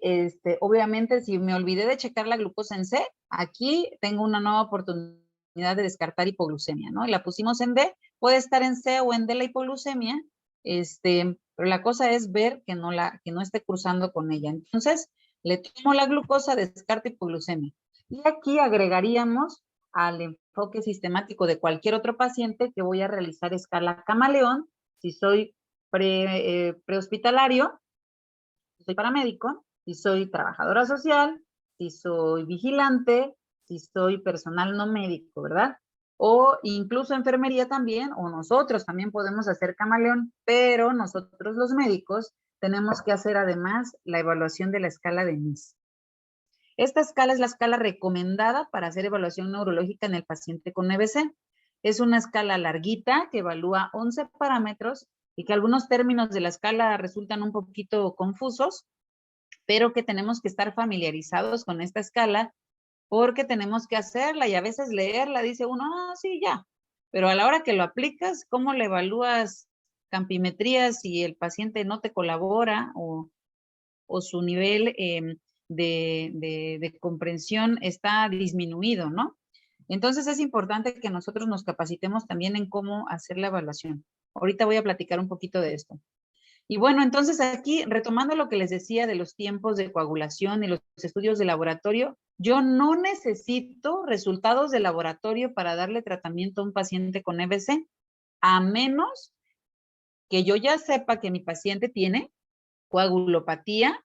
Speaker 1: obviamente si me olvidé de checar la glucosa en C, aquí tengo una nueva oportunidad de descartar hipoglucemia, ¿no? Y la pusimos en D, puede estar en C o en D la hipoglucemia, pero la cosa es ver que no esté cruzando con ella. Entonces, le tomo la glucosa, descarto hipoglucemia. Y aquí agregaríamos al enfoque sistemático de cualquier otro paciente que voy a realizar escala camaleón, si soy prehospitalario, si soy paramédico, si soy trabajadora social, si soy vigilante, si soy personal no médico, ¿verdad? O incluso enfermería también, o nosotros también podemos hacer camaleón, pero nosotros los médicos tenemos que hacer además la evaluación de la escala de NIS. Esta escala es la escala recomendada para hacer evaluación neurológica en el paciente con EBC. Es una escala larguita que evalúa 11 parámetros y que algunos términos de la escala resultan un poquito confusos, pero que tenemos que estar familiarizados con esta escala porque tenemos que hacerla y a veces leerla, dice uno, ah, sí, ya. Pero a la hora que lo aplicas, ¿cómo le evalúas campimetría si el paciente no te colabora o su nivel de comprensión está disminuido, ¿no? Entonces es importante que nosotros nos capacitemos también en cómo hacer la evaluación. Ahorita voy a platicar un poquito de esto. Y bueno, entonces aquí, retomando lo que les decía de los tiempos de coagulación y los estudios de laboratorio, yo no necesito resultados de laboratorio para darle tratamiento a un paciente con EBC, a menos que yo ya sepa que mi paciente tiene coagulopatía,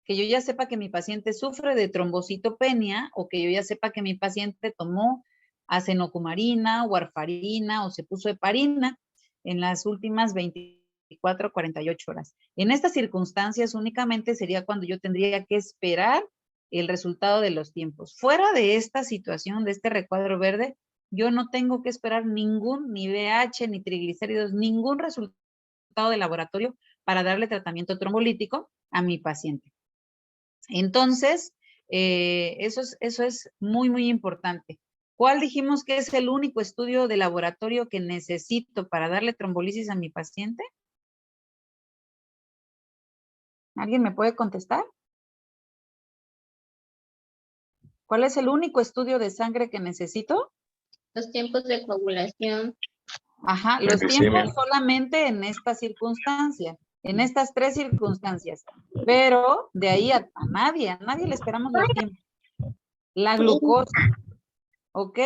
Speaker 1: que yo ya sepa que mi paciente sufre de trombocitopenia o que yo ya sepa que mi paciente tomó acenocumarina, warfarina o se puso heparina en las últimas 24 48 horas. En estas circunstancias únicamente sería cuando yo tendría que esperar el resultado de los tiempos. Fuera de esta situación, de este recuadro verde, yo no tengo que esperar ningún, ni VH, ni triglicéridos, ningún resultado de laboratorio para darle tratamiento trombolítico a mi paciente. Entonces, eso es muy, muy importante. ¿Cuál dijimos que es el único estudio de laboratorio que necesito para darle trombolisis a mi paciente? ¿Alguien me puede contestar? ¿Cuál es el único estudio de sangre que necesito?
Speaker 3: Los tiempos de coagulación.
Speaker 1: Ajá, los tiempos solamente en esta circunstancia, en estas 3 circunstancias. Pero de ahí a nadie le esperamos los tiempos. La glucosa, ¿ok?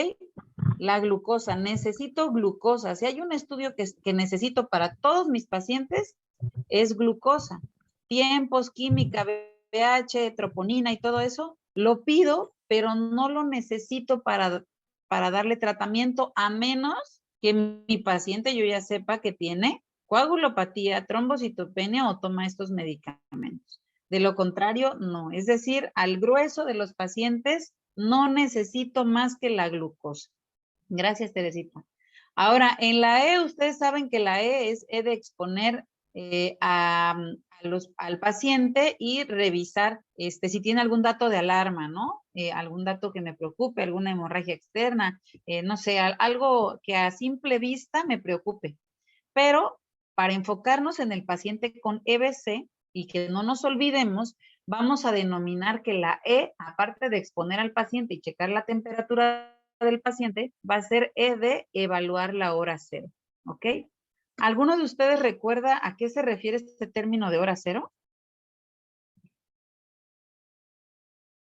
Speaker 1: La glucosa, necesito glucosa. Si hay un estudio que necesito para todos mis pacientes, es glucosa. Tiempos, química, pH, troponina y todo eso, lo pido, pero no lo necesito para darle tratamiento, a menos que mi paciente yo ya sepa que tiene coagulopatía, trombocitopenia o toma estos medicamentos. De lo contrario, no. Es decir, al grueso de los pacientes no necesito más que la glucosa. Gracias, Teresita. Ahora, en la E, ustedes saben que la E es E de exponer al paciente y revisar si tiene algún dato de alarma, ¿no? Algún dato que me preocupe, alguna hemorragia externa, no sé, algo que a simple vista me preocupe. Pero para enfocarnos en el paciente con EBC y que no nos olvidemos, vamos a denominar que la E, aparte de exponer al paciente y checar la temperatura del paciente, va a ser E de evaluar la hora cero, ¿ok? ¿Alguno de ustedes recuerda a qué se refiere este término de hora cero?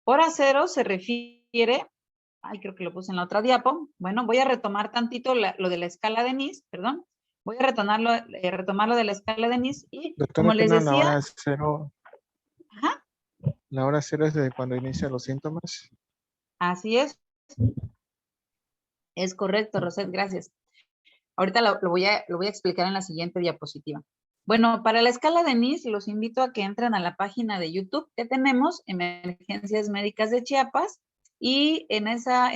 Speaker 1: Hora cero se refiere, ay, creo que lo puse en la otra diapo. Bueno, voy a retomar tantito lo de la escala de Nice, perdón. Voy a retomar lo de la escala de Nice y
Speaker 4: Doctora,
Speaker 1: como les
Speaker 4: perdón, la
Speaker 1: decía,
Speaker 4: hora cero,
Speaker 1: ajá,
Speaker 4: la hora cero es de cuando inician los síntomas.
Speaker 1: así es correcto, Roset, gracias. Ahorita lo voy a explicar en la siguiente diapositiva. Bueno, para la escala de Nice, los invito a que entren a la página de YouTube que tenemos, Emergencias Médicas de Chiapas, y en esa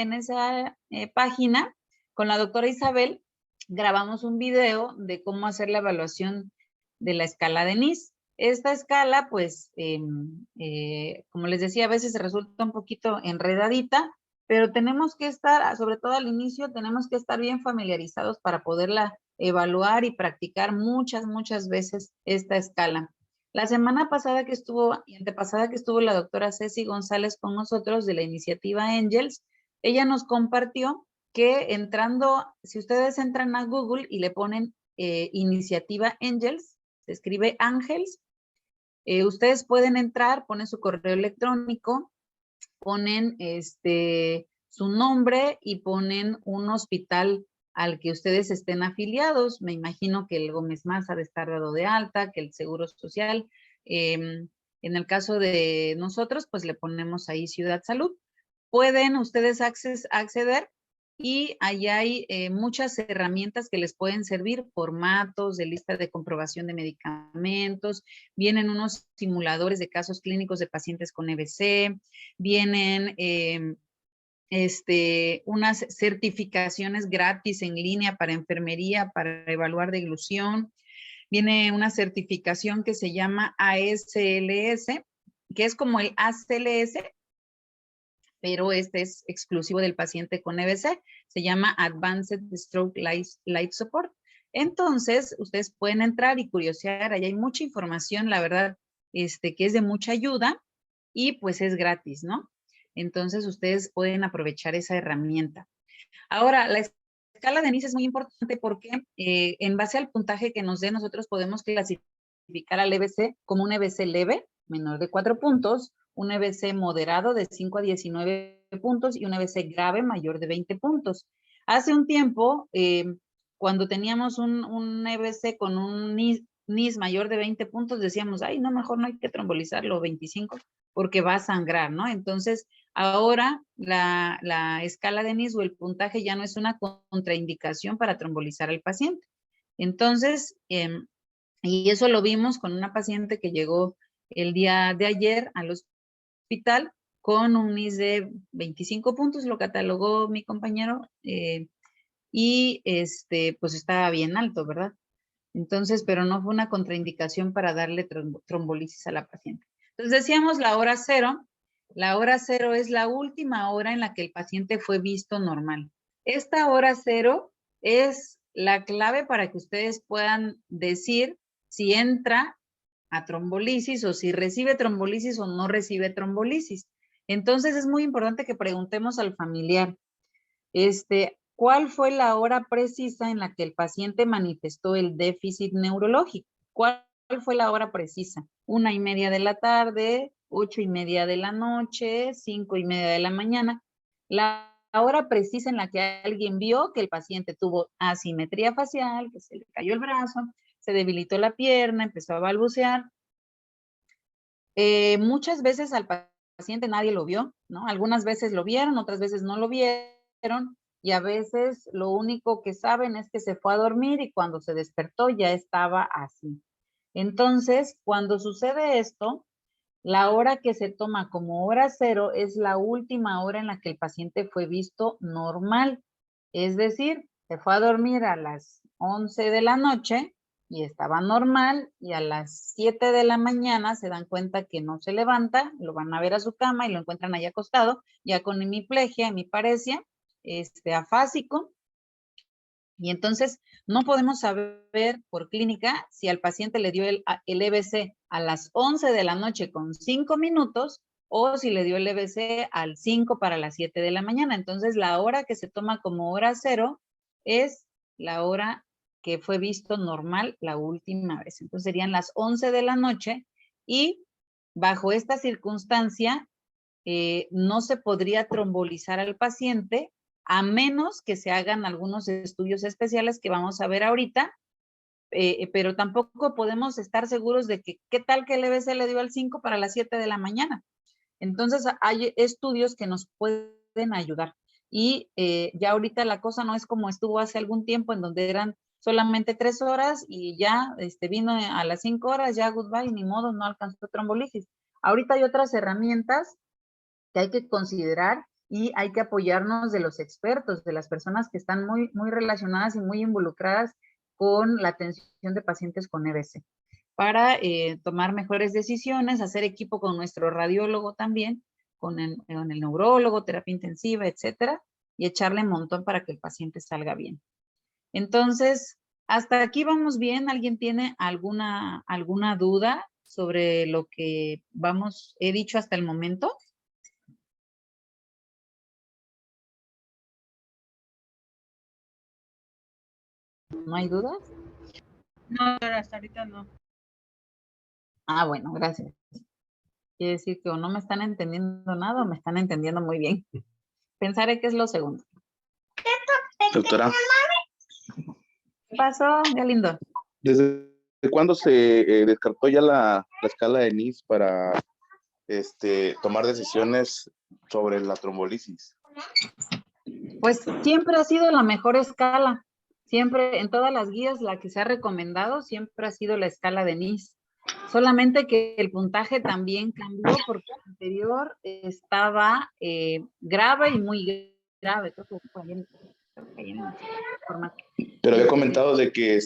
Speaker 1: página, con la doctora Isabel, grabamos un video de cómo hacer la evaluación de la escala de Nice. Esta escala, pues, como les decía, a veces resulta un poquito enredadita, pero tenemos que estar, sobre todo al inicio, tenemos que estar bien familiarizados para poderla evaluar y practicar muchas veces esta escala. La semana pasada que estuvo, y antepasada que estuvo la doctora Ceci González con nosotros de la iniciativa Angels, ella nos compartió que entrando, si ustedes entran a Google y le ponen iniciativa Angels, se escribe Ángels, ustedes pueden entrar, ponen su correo electrónico, ponen su nombre y ponen un hospital al que ustedes estén afiliados. Me imagino que el Gómez Maza ha de estar dado de alta, que el Seguro Social. En el caso de nosotros, pues le ponemos ahí Ciudad Salud. Pueden ustedes acceder y ahí hay muchas herramientas que les pueden servir, formatos de lista de comprobación de medicamentos, vienen unos simuladores de casos clínicos de pacientes con EBC, vienen unas certificaciones gratis en línea para enfermería, para evaluar deglución, viene una certificación que se llama ASLS, que es como el ACLS, pero este es exclusivo del paciente con EBC, se llama Advanced Stroke Life Support. Entonces, ustedes pueden entrar y curiosear, ahí hay mucha información, la verdad, que es de mucha ayuda y pues es gratis, ¿no? Entonces, ustedes pueden aprovechar esa herramienta. Ahora, la escala de Nice es muy importante porque en base al puntaje que nos dé, nosotros podemos clasificar al EBC como un EBC leve, menor de 4 puntos, un EBC moderado de 5 a 19 puntos y un EBC grave mayor de 20 puntos. Hace un tiempo, cuando teníamos un EBC con un NIS mayor de 20 puntos, decíamos, ay, no, mejor no hay que trombolizarlo 25 porque va a sangrar, ¿no? Entonces, ahora la escala de NIS o el puntaje ya no es una contraindicación para trombolizar al paciente. Entonces, y eso lo vimos con una paciente que llegó el día de ayer al hospital con un NIS de 25 puntos, lo catalogó mi compañero, y pues estaba bien alto, ¿verdad? Entonces, pero no fue una contraindicación para darle trombolisis a la paciente. Entonces decíamos la hora cero. La hora cero es la última hora en la que el paciente fue visto normal. Esta hora cero es la clave para que ustedes puedan decir si entra a trombolisis o si recibe trombolisis o no recibe trombolisis. Entonces es muy importante que preguntemos al familiar, ¿cuál fue la hora precisa en la que el paciente manifestó el déficit neurológico? ¿Cuál fue la hora precisa? 1:30 de la tarde, 8:30 de la noche, 5:30 de la mañana. La hora precisa en la que alguien vio que el paciente tuvo asimetría facial, que se le cayó el brazo, se debilitó la pierna, empezó a balbucear. Muchas veces al paciente nadie lo vio, ¿no? Algunas veces lo vieron, otras veces no lo vieron, y a veces lo único que saben es que se fue a dormir y cuando se despertó ya estaba así. Entonces, cuando sucede esto, la hora que se toma como hora cero es la última hora en la que el paciente fue visto normal. Es decir, se fue a dormir a las 11 de la noche y estaba normal, y a las 7 de la mañana se dan cuenta que no se levanta, lo van a ver a su cama y lo encuentran ahí acostado, ya con hemiplegia, hemiparesia, afásico. Y entonces no podemos saber por clínica si al paciente le dio el EBC a las 11 de la noche con 5 minutos o si le dio el EBC al 5 para las 7 de la mañana. Entonces la hora que se toma como hora cero es la hora que fue visto normal la última vez. Entonces serían las 11 de la noche, y bajo esta circunstancia no se podría trombolizar al paciente a menos que se hagan algunos estudios especiales que vamos a ver ahorita, pero tampoco podemos estar seguros de que qué tal que el EBC le dio al 5 para las 7 de la mañana. Entonces hay estudios que nos pueden ayudar, y ya ahorita la cosa no es como estuvo hace algún tiempo en donde eran solamente 3 horas y ya vino a las 5 horas, ya goodbye, ni modo, no alcanzó trombolisis. Ahorita hay otras herramientas que hay que considerar y hay que apoyarnos de los expertos, de las personas que están muy relacionadas y muy involucradas con la atención de pacientes con EBC, para tomar mejores decisiones, hacer equipo con nuestro radiólogo también, con el neurólogo, terapia intensiva, etcétera, y echarle un montón para que el paciente salga bien. Entonces, hasta aquí vamos bien. ¿Alguien tiene alguna duda sobre lo que he dicho hasta el momento? ¿No hay dudas?
Speaker 5: No, hasta ahorita no.
Speaker 1: Ah, bueno, gracias. Quiere decir que o no me están entendiendo nada o me están entendiendo muy bien. Pensaré que es lo segundo.
Speaker 6: Doctora,
Speaker 1: ¿Qué pasó, Galindo?
Speaker 6: ¿desde cuándo se descartó ya la escala de NIS para tomar decisiones sobre la trombolisis?
Speaker 1: Pues siempre ha sido la mejor escala. Siempre, en todas las guías, la que se ha recomendado siempre ha sido la escala de NIS. Solamente que el puntaje también cambió porque el anterior estaba grave y muy grave. Creo que fue ahí en el formato.
Speaker 6: Pero había comentado de que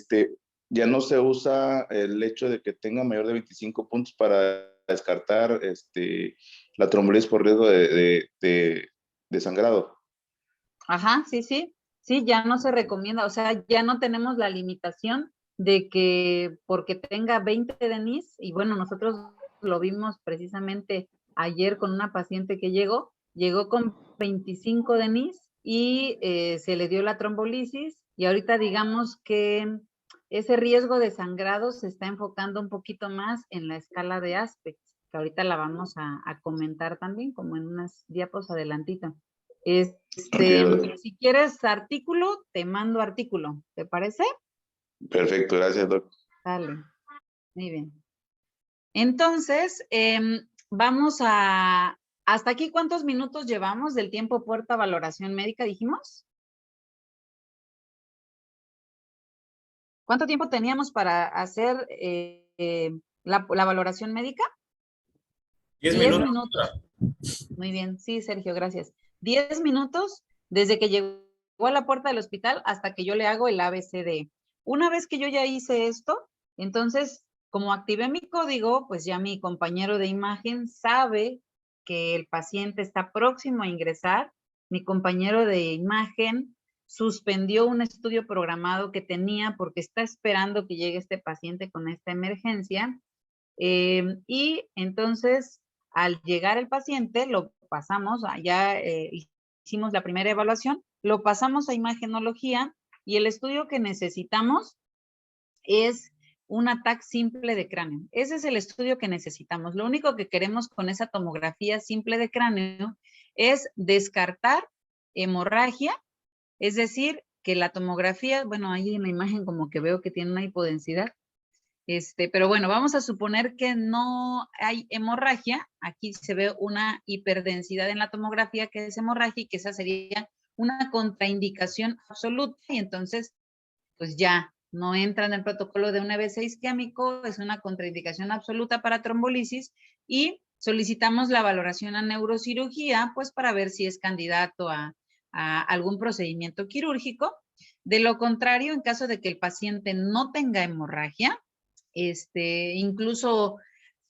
Speaker 6: ya no se usa el hecho de que tenga mayor de 25 puntos para descartar la trombolisis por riesgo de sangrado.
Speaker 1: Ajá, sí, sí. Sí, ya no se recomienda, o sea, ya no tenemos la limitación de que porque tenga 20 de NIS, y bueno, nosotros lo vimos precisamente ayer con una paciente que llegó con 25 de NIS y se le dio la trombolisis, y ahorita digamos que ese riesgo de sangrado se está enfocando un poquito más en la escala de Aspect, que ahorita la vamos a comentar también, como en unas diapos adelantito. Si quieres artículo, te mando artículo, ¿te parece?
Speaker 6: Perfecto, gracias, doc.
Speaker 1: Dale, muy bien. Entonces, vamos a... ¿Hasta aquí cuántos minutos llevamos del tiempo puerta valoración médica, dijimos? ¿Cuánto tiempo teníamos para hacer la valoración médica?
Speaker 7: 10
Speaker 1: minutos. Muy bien, sí, Sergio, gracias. 10 minutos desde que llegó a la puerta del hospital hasta que yo le hago el ABCD. Una vez que yo ya hice esto, entonces, como activé mi código, pues ya mi compañero de imagen sabe que el paciente está próximo a ingresar. Mi compañero de imagen suspendió un estudio programado que tenía porque está esperando que llegue este paciente con esta emergencia. Y entonces, al llegar el paciente, lo pasamos, ya hicimos la primera evaluación, lo pasamos a imagenología, y el estudio que necesitamos es un ATAC simple de cráneo. Ese es el estudio que necesitamos. Lo único que queremos con esa tomografía simple de cráneo es descartar hemorragia, es decir, que la tomografía, bueno, ahí en la imagen como que veo que tiene una hipodensidad, pero bueno, vamos a suponer que no hay hemorragia. Aquí se ve una hiperdensidad en la tomografía que es hemorragia, y que esa sería una contraindicación absoluta y entonces pues ya no entra en el protocolo de un EB6 isquémico, es una contraindicación absoluta para trombolisis y solicitamos la valoración a neurocirugía, pues para ver si es candidato a algún procedimiento quirúrgico. De lo contrario, en caso de que el paciente no tenga hemorragia, incluso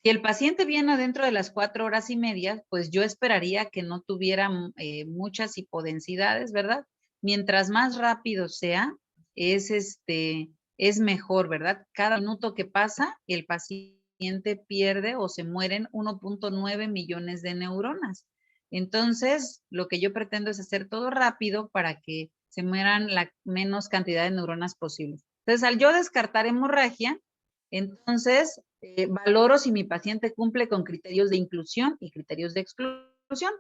Speaker 1: si el paciente viene dentro de las 4 horas y media, pues yo esperaría que no tuviera muchas hipodensidades, ¿verdad? Mientras más rápido sea, es mejor, ¿verdad? Cada minuto que pasa, el paciente pierde o se mueren 1.9 millones de neuronas. Entonces, lo que yo pretendo es hacer todo rápido para que se mueran la menos cantidad de neuronas posibles. Entonces, al yo descartar hemorragia, entonces valoro si mi paciente cumple con criterios de inclusión y criterios de exclusión.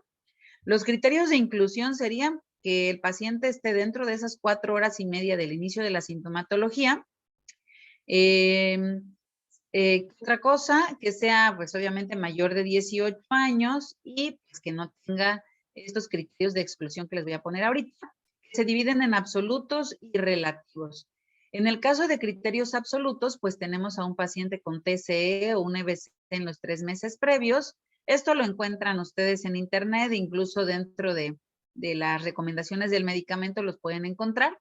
Speaker 1: Los criterios de inclusión serían que el paciente esté dentro de esas 4 horas y media del inicio de la sintomatología. Otra cosa, que sea pues obviamente mayor de 18 años y pues, que no tenga estos criterios de exclusión que les voy a poner ahorita. Se dividen en absolutos y relativos. En el caso de criterios absolutos, pues tenemos a un paciente con TCE o un EBC en los 3 meses previos. Esto lo encuentran ustedes en internet, incluso dentro de las recomendaciones del medicamento los pueden encontrar.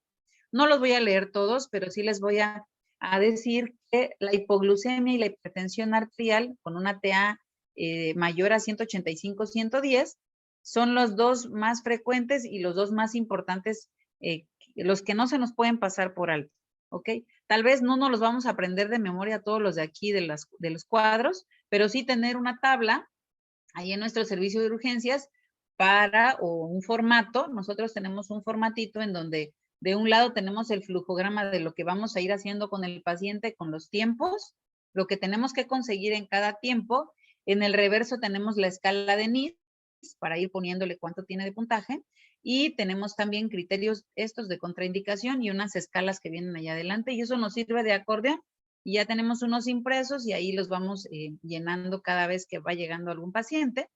Speaker 1: No los voy a leer todos, pero sí les voy a decir que la hipoglucemia y la hipertensión arterial con una TA mayor a 185-110 son los dos más frecuentes y los dos más importantes, los que no se nos pueden pasar por alto, ¿ok? Tal vez no nos los vamos a aprender de memoria todos los de aquí de los cuadros, pero sí tener una tabla ahí en nuestro servicio de urgencias o un formato. Nosotros tenemos un formatito en donde de un lado tenemos el flujograma de lo que vamos a ir haciendo con el paciente, con los tiempos, lo que tenemos que conseguir en cada tiempo. En el reverso tenemos la escala de NIS para ir poniéndole cuánto tiene de puntaje. Y tenemos también criterios estos de contraindicación y unas escalas que vienen allá adelante. Y eso nos sirve de acordeón. Y ya tenemos unos impresos y ahí los vamos llenando cada vez que va llegando algún paciente.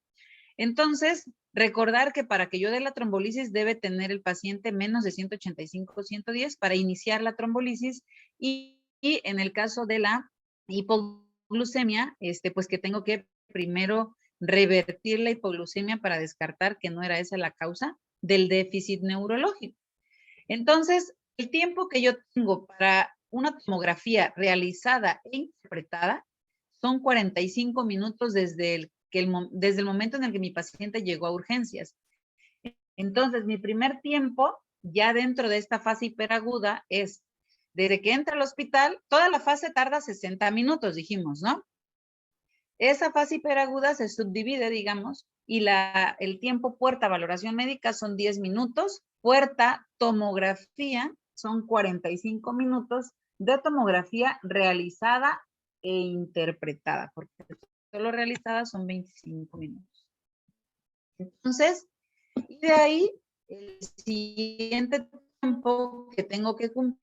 Speaker 1: Entonces, recordar que para que yo dé la trombolisis debe tener el paciente menos de 185-110 para iniciar la trombolisis y en el caso de la hipoglucemia, pues que tengo que primero revertir la hipoglucemia para descartar que no era esa la causa del déficit neurológico. Entonces, el tiempo que yo tengo para una tomografía realizada e interpretada son 45 minutos desde el momento en el que mi paciente llegó a urgencias. Entonces, mi primer tiempo, ya dentro de esta fase hiperaguda, es desde que entra al hospital, toda la fase tarda 60 minutos, dijimos, ¿no? Esa fase hiperaguda se subdivide, digamos, y el tiempo puerta valoración médica son 10 minutos, puerta tomografía son 45 minutos de tomografía realizada e interpretada, porque solo realizada son 25 minutos. Entonces, y de ahí, el siguiente tiempo que tengo que cumplir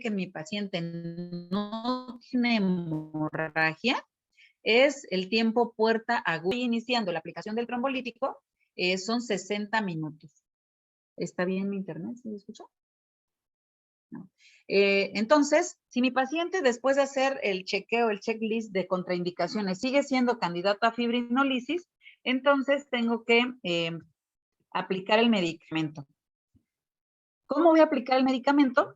Speaker 1: que mi paciente no tiene hemorragia es el tiempo puerta aguda. Iniciando la aplicación del trombolítico, son 60 minutos. ¿Está bien mi internet? ¿Se escucha? No. Entonces, si mi paciente después de hacer el chequeo, el checklist de contraindicaciones, sigue siendo candidato a fibrinólisis, entonces tengo que aplicar el medicamento. ¿Cómo voy a aplicar el medicamento?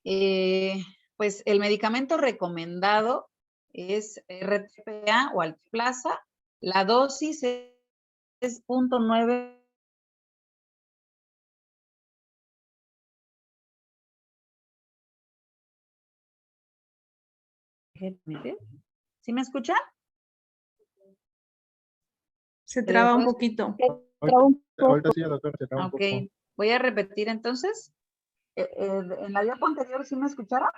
Speaker 1: Pues el medicamento recomendado es RTPA o Alteplasa. La dosis es 0.9. ¿Sí me escucha?
Speaker 5: Se traba un poquito.
Speaker 4: Ahorita sí, doctor, se traba un
Speaker 1: Ok,
Speaker 4: poco.
Speaker 1: voy a repetir entonces. En la diapo anterior, ¿sí me escucharon?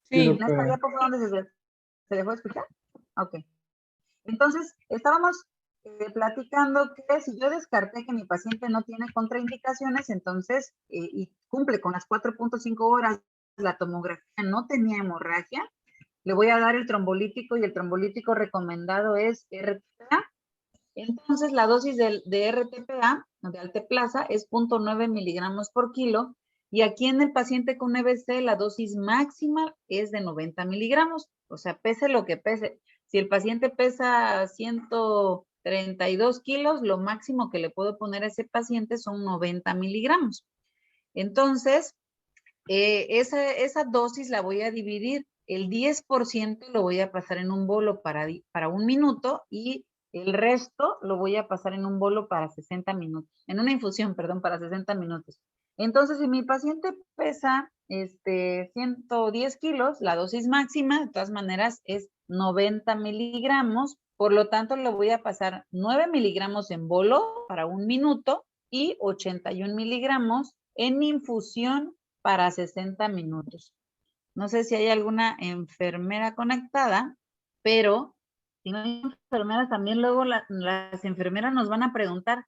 Speaker 5: Sí,
Speaker 1: ¿En esta diapo fue donde se dejó de escuchar? Ok. Entonces, estábamos platicando que si yo descarté que mi paciente no tiene contraindicaciones, entonces, y cumple con las 4.5 horas, la tomografía no tenía hemorragia, le voy a dar el trombolítico y el trombolítico recomendado es RTA. Entonces, la dosis de RTPA, de Alteplasa, es 0.9 miligramos por kilo. Y aquí en el paciente con EBC, la dosis máxima es de 90 miligramos. O sea, pese lo que pese. Si el paciente pesa 132 kilos, lo máximo que le puedo poner a ese paciente son 90 miligramos. Entonces, esa dosis la voy a dividir. El 10% lo voy a pasar en un bolo para 1 minuto y el resto lo voy a pasar en un bolo para 60 minutos. En una infusión, perdón, para 60 minutos. Entonces, si mi paciente pesa 110 kilos, la dosis máxima, de todas maneras, es 90 miligramos. Por lo tanto, le voy a pasar 9 miligramos en bolo para 1 minuto y 81 miligramos en infusión para 60 minutos. No sé si hay alguna enfermera conectada, pero si no hay enfermeras, también luego las enfermeras nos van a preguntar,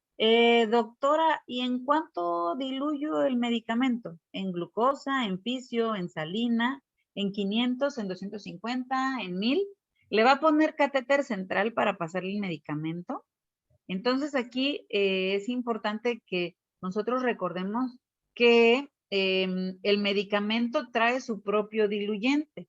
Speaker 1: doctora, ¿y en cuánto diluyo el medicamento? ¿En glucosa, en fisio, en salina, en 500, en 250, en 1000? ¿Le va a poner catéter central para pasarle el medicamento? Entonces aquí es importante que nosotros recordemos que el medicamento trae su propio diluyente.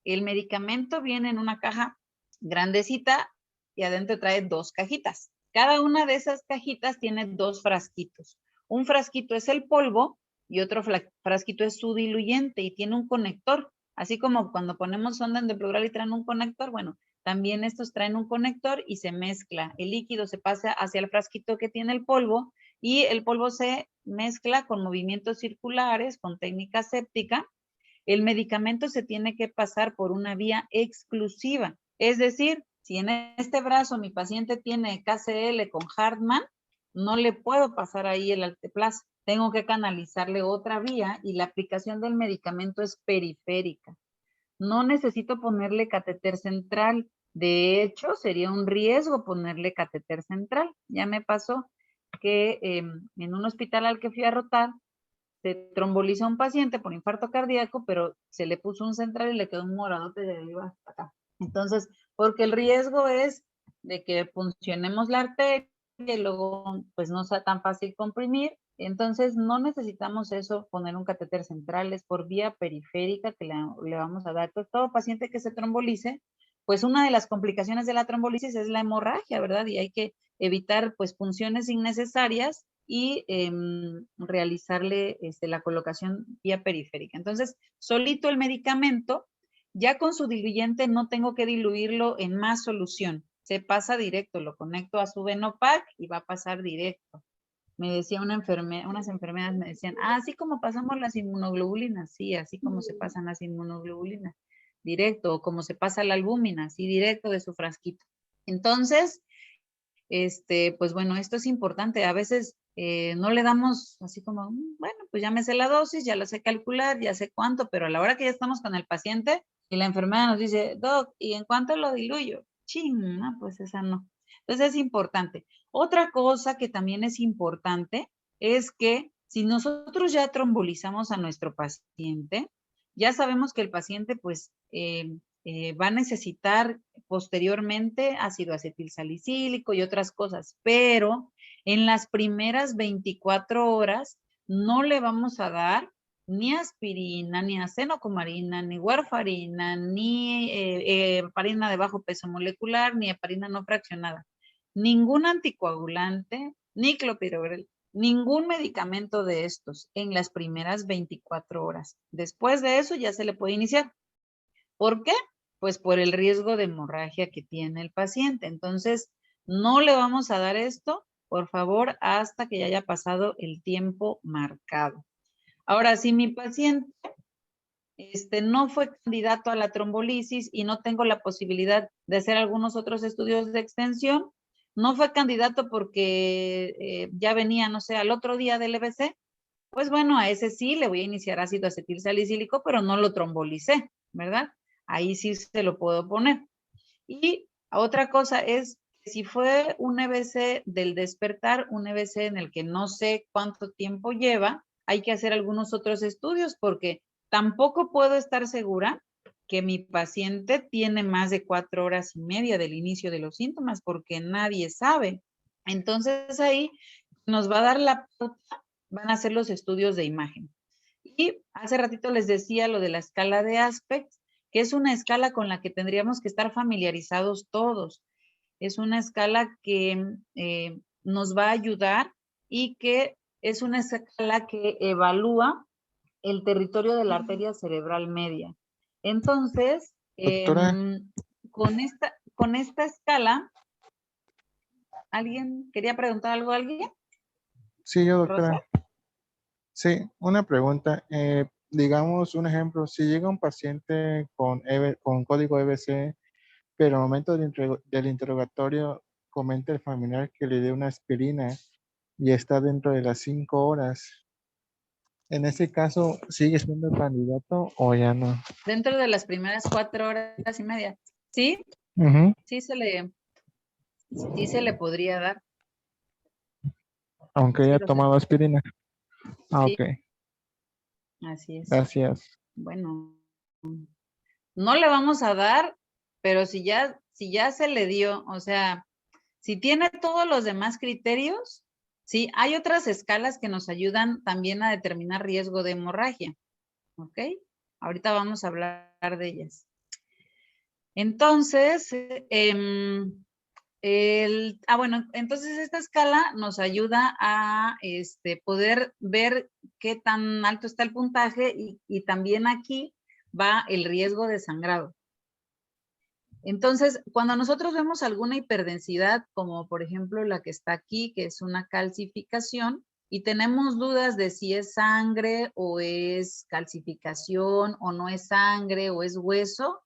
Speaker 1: El medicamento viene en una caja grandecita y adentro trae 2 cajitas. Cada una de esas cajitas tiene 2 frasquitos. Un frasquito es el polvo y otro frasquito es su diluyente y tiene un conector. Así como cuando ponemos sonda endoplural y traen un conector, bueno, también estos traen un conector y se mezcla. El líquido se pasa hacia el frasquito que tiene el polvo y el polvo se mezcla con movimientos circulares, con técnica séptica. El medicamento se tiene que pasar por una vía exclusiva. Es decir, si en este brazo mi paciente tiene KCL con Hartmann, no le puedo pasar ahí el Alteplasa. Tengo que canalizarle otra vía y la aplicación del medicamento es periférica. No necesito ponerle catéter central. De hecho, sería un riesgo ponerle catéter central. Ya me pasó que en un hospital al que fui a rotar, se trombolizó a un paciente por infarto cardíaco, pero se le puso un central y le quedó un moradote de arriba hasta acá. Entonces, porque el riesgo es de que funcionemos la arteria y luego pues no sea tan fácil comprimir. Entonces, no necesitamos eso, poner un catéter central, es por vía periférica que le vamos a dar. Entonces, todo paciente que se trombolice, pues una de las complicaciones de la trombolisis es la hemorragia, ¿verdad? Y hay que evitar pues punciones innecesarias y realizarle la colocación vía periférica. Entonces, solito el medicamento, ya con su diluyente no tengo que diluirlo en más solución. Se pasa directo, lo conecto a su Venopac y va a pasar directo. Me decía unas enfermeras me decían, así como pasamos las inmunoglobulinas, sí, así como se pasan las inmunoglobulinas, directo, o como se pasa la albúmina, sí, directo de su frasquito. Entonces, pues bueno, esto es importante. A veces no le damos así como, bueno, pues ya me sé la dosis, ya lo sé calcular, ya sé cuánto, pero a la hora que ya estamos con el paciente y la enfermera nos dice, doc, ¿y en cuánto lo diluyo? Ching, no, pues esa no. Entonces es importante. Otra cosa que también es importante es que si nosotros ya trombolizamos a nuestro paciente, ya sabemos que el paciente pues va a necesitar posteriormente ácido acetilsalicílico y otras cosas, pero en las primeras 24 horas no le vamos a dar ni aspirina, ni acenocomarina, ni warfarina, ni heparina de bajo peso molecular, ni heparina no fraccionada. Ningún anticoagulante, ni clopidogrel, ningún medicamento de estos en las primeras 24 horas. Después de eso ya se le puede iniciar. ¿Por qué? Pues por el riesgo de hemorragia que tiene el paciente. Entonces, no le vamos a dar esto, por favor, hasta que ya haya pasado el tiempo marcado. Ahora, si mi paciente no fue candidato a la trombolisis y no tengo la posibilidad de hacer algunos otros estudios de extensión, no fue candidato porque ya venía, no sé, al otro día del EBC, pues bueno, a ese sí le voy a iniciar ácido acetilsalicílico, pero no lo trombolicé, ¿verdad? Ahí sí se lo puedo poner. Y otra cosa es, si fue un EBC del despertar, un EBC en el que no sé cuánto tiempo lleva, hay que hacer algunos otros estudios porque tampoco puedo estar segura que mi paciente tiene más de 4 horas y media del inicio de los síntomas, porque nadie sabe. Entonces ahí nos va a dar la pauta, van a hacer los estudios de imagen. Y hace ratito les decía lo de la escala de Aspect, que es una escala con la que tendríamos que estar familiarizados todos. Es una escala que nos va a ayudar y que es una escala que evalúa el territorio de la arteria cerebral media. Entonces,
Speaker 4: Doctora.
Speaker 1: con esta escala, ¿alguien quería preguntar algo a alguien?
Speaker 4: Sí, yo, doctora.
Speaker 1: ¿Rosa?
Speaker 4: Sí, una pregunta. Digamos un ejemplo, si llega un paciente con código EBC, pero al momento del interrogatorio comenta el familiar que le dé una aspirina y está dentro de las 5 horas, en ese caso, ¿sigue siendo candidato o ya no?
Speaker 1: Dentro de las primeras 4 horas y media. ¿Sí?
Speaker 4: Ujú.
Speaker 1: Sí se le podría dar.
Speaker 4: Aunque
Speaker 1: Sí,
Speaker 4: haya
Speaker 1: Rosa.
Speaker 4: tomado aspirina. Ah,
Speaker 1: Sí.
Speaker 4: ok.
Speaker 1: Así es.
Speaker 4: Gracias.
Speaker 1: Bueno, no le vamos a dar, pero si ya se le dio, o sea, si tiene todos los demás criterios, sí, hay otras escalas que nos ayudan también a determinar riesgo de hemorragia, ¿ok? Ahorita vamos a hablar de ellas. Entonces, bueno, entonces esta escala nos ayuda a poder ver qué tan alto está el puntaje y también aquí va el riesgo de sangrado. Entonces, cuando nosotros vemos alguna hiperdensidad, como por ejemplo la que está aquí, que es una calcificación, y tenemos dudas de si es sangre o es calcificación o no es sangre o es hueso,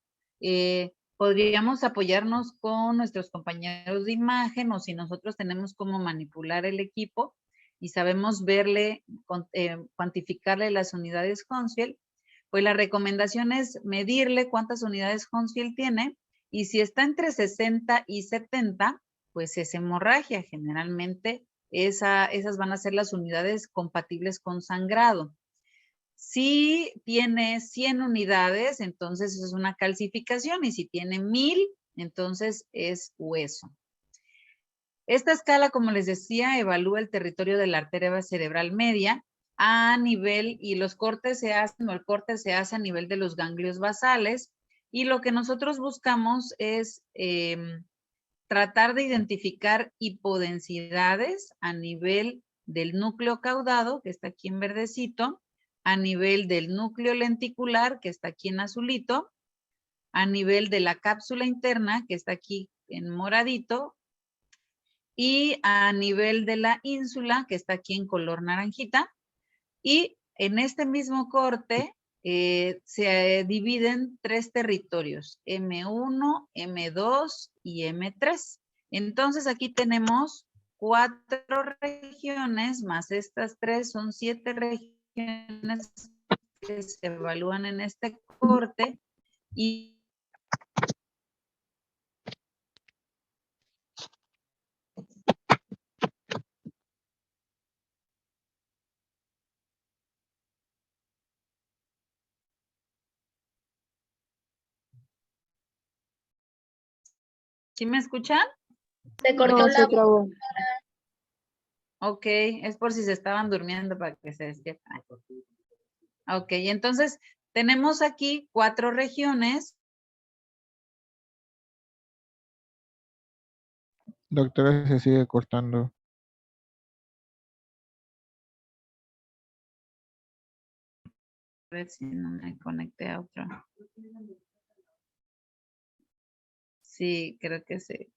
Speaker 1: podríamos apoyarnos con nuestros compañeros de imagen o si nosotros tenemos cómo manipular el equipo y sabemos verle, cuantificarle las unidades Hounsfield, pues la recomendación es medirle cuántas unidades Hounsfield tiene y si está entre 60 y 70, pues es hemorragia. Generalmente esas van a ser las unidades compatibles con sangrado. Si tiene 100 unidades, entonces es una calcificación y si tiene 1000, entonces es hueso. Esta escala, como les decía, evalúa el territorio de la arteria cerebral media a nivel, y los cortes se hacen, o el corte se hace a nivel de los ganglios basales, y lo que nosotros buscamos es tratar de identificar hipodensidades a nivel del núcleo caudado, que está aquí en verdecito, a nivel del núcleo lenticular, que está aquí en azulito, a nivel de la cápsula interna, que está aquí en moradito, y a nivel de la ínsula, que está aquí en color naranjita, y en este mismo corte se dividen 3 territorios, M1, M2 y M3. Entonces aquí tenemos 4 regiones, más estas 3 son 7 regiones que se evalúan en este corte y ¿sí me escuchan?
Speaker 3: Se cortó
Speaker 5: No,
Speaker 3: la
Speaker 5: se
Speaker 3: voz.
Speaker 5: trabó.
Speaker 1: Ok, es por si se estaban durmiendo para que se despierten. Ok, entonces tenemos aquí 4 regiones.
Speaker 4: Doctora, se sigue cortando.
Speaker 1: A ver si no me conecté a otro. Sí, creo que sí.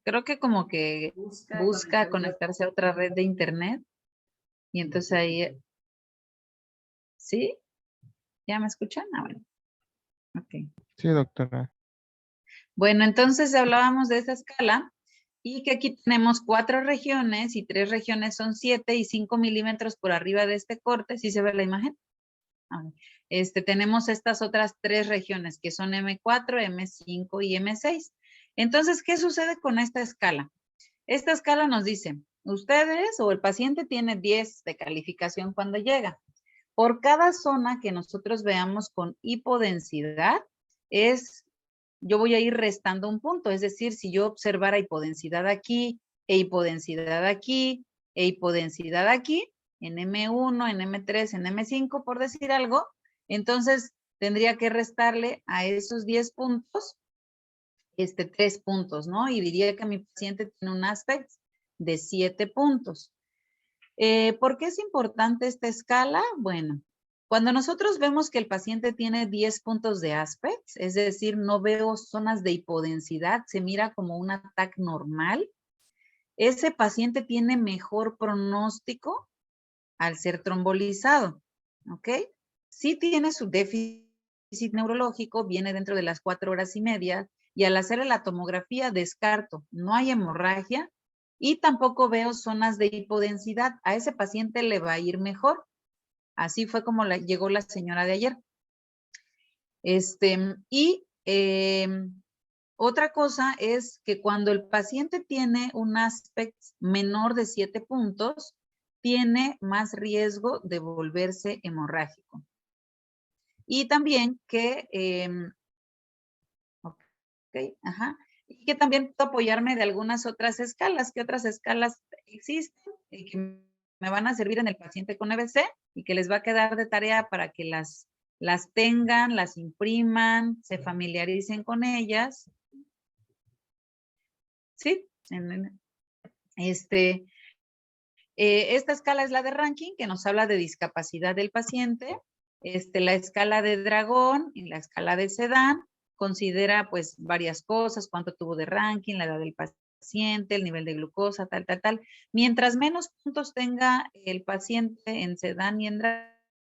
Speaker 1: Creo que como que busca conectarse a otra red de internet y entonces ahí, ¿sí? ¿Ya me escuchan? Ah, bueno. Ok.
Speaker 4: Sí, doctora.
Speaker 1: Bueno, entonces hablábamos de esa escala y que aquí tenemos 4 regiones y 3 regiones son 7 y 5 milímetros por arriba de este corte. ¿Sí se ve la imagen? Tenemos estas otras 3 regiones que son M4, M5 y M6. Entonces, ¿qué sucede con esta escala? Esta escala nos dice, ustedes o el paciente tiene 10 de calificación cuando llega. Por cada zona que nosotros veamos con hipodensidad, yo voy a ir restando un punto. Es decir, si yo observara hipodensidad aquí, e hipodensidad aquí, e hipodensidad aquí, en M1, en M3, en M5, por decir algo, entonces tendría que restarle a esos 10 puntos, 3 puntos, ¿no? Y diría que mi paciente tiene un aspect de 7 puntos. ¿Por qué es importante esta escala? Bueno, cuando nosotros vemos que el paciente tiene 10 puntos de aspect, es decir, no veo zonas de hipodensidad, se mira como un ataque normal, ese paciente tiene mejor pronóstico al ser trombolizado, ¿ok? Si tiene su déficit neurológico, viene dentro de las 4 horas y media, y al hacer la tomografía descarto, no hay hemorragia, y tampoco veo zonas de hipodensidad. A ese paciente le va a ir mejor. Así fue como llegó la señora de ayer. Otra cosa es que cuando el paciente tiene un aspect menor de 7 puntos, tiene más riesgo de volverse hemorrágico. Y también que, y que también puedo apoyarme de algunas otras escalas. ¿Qué otras escalas existen? Y que me van a servir en el paciente con EBC y que les va a quedar de tarea para que las tengan, las impriman, se familiaricen con ellas. ¿Sí? Esta escala es la de Rankin, que nos habla de discapacidad del paciente. La escala de Dragón y la escala de Sedan considera pues varias cosas, cuánto tuvo de Rankin, la edad del paciente, el nivel de glucosa, tal. Mientras menos puntos tenga el paciente en Sedan y en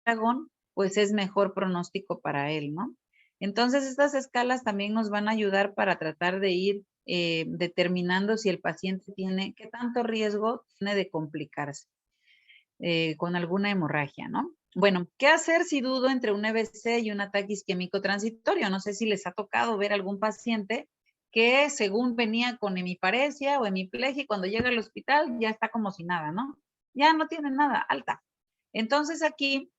Speaker 1: Dragón, pues es mejor pronóstico para él, ¿no? Entonces, estas escalas también nos van a ayudar para tratar de ir determinando si el paciente tiene, qué tanto riesgo tiene de complicarse con alguna hemorragia, ¿no? Bueno, ¿qué hacer si dudo entre un EBC y un ataque isquémico transitorio? No sé si les ha tocado ver algún paciente que según venía con hemiparesia o hemiplegia y cuando llega al hospital ya está como si nada, ¿no? Ya no tiene nada, alta. Entonces aquí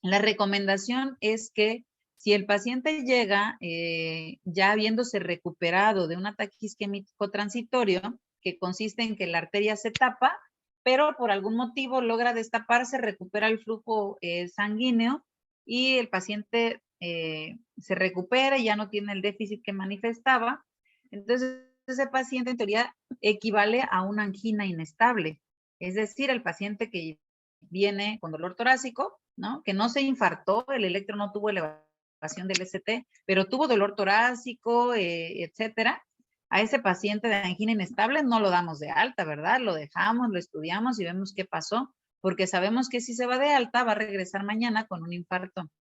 Speaker 1: la recomendación es que si el paciente llega ya habiéndose recuperado de un ataque isquémico transitorio, que consiste en que la arteria se tapa, pero por algún motivo logra destaparse, recupera el flujo sanguíneo y el paciente se recupera y ya no tiene el déficit que manifestaba. Entonces, ese paciente en teoría equivale a una angina inestable. Es decir, el paciente que viene con dolor torácico, ¿no? Que no se infartó, el electro no tuvo elevación del ST, pero tuvo dolor torácico, etcétera. A ese paciente de angina inestable no lo damos de alta, ¿verdad? Lo dejamos, lo estudiamos y vemos qué pasó, porque sabemos que si se va de alta va a regresar mañana con un infarto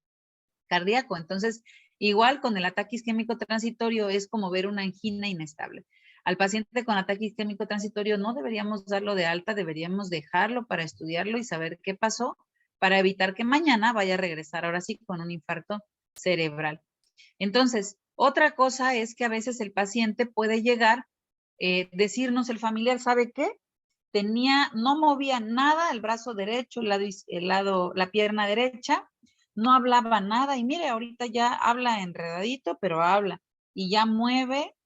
Speaker 1: cardíaco. Entonces, igual con el ataque isquémico transitorio es como ver una angina inestable. Al paciente con ataque isquémico transitorio no deberíamos darlo de alta, deberíamos dejarlo para estudiarlo y saber qué pasó para evitar que mañana vaya a regresar ahora sí con un infarto cerebral. Entonces, otra cosa es que a veces el paciente puede llegar, decirnos el familiar, ¿sabe qué? No movía nada el brazo derecho, la pierna derecha, no hablaba nada y mire, ahorita ya habla enredadito, pero habla y ya mueve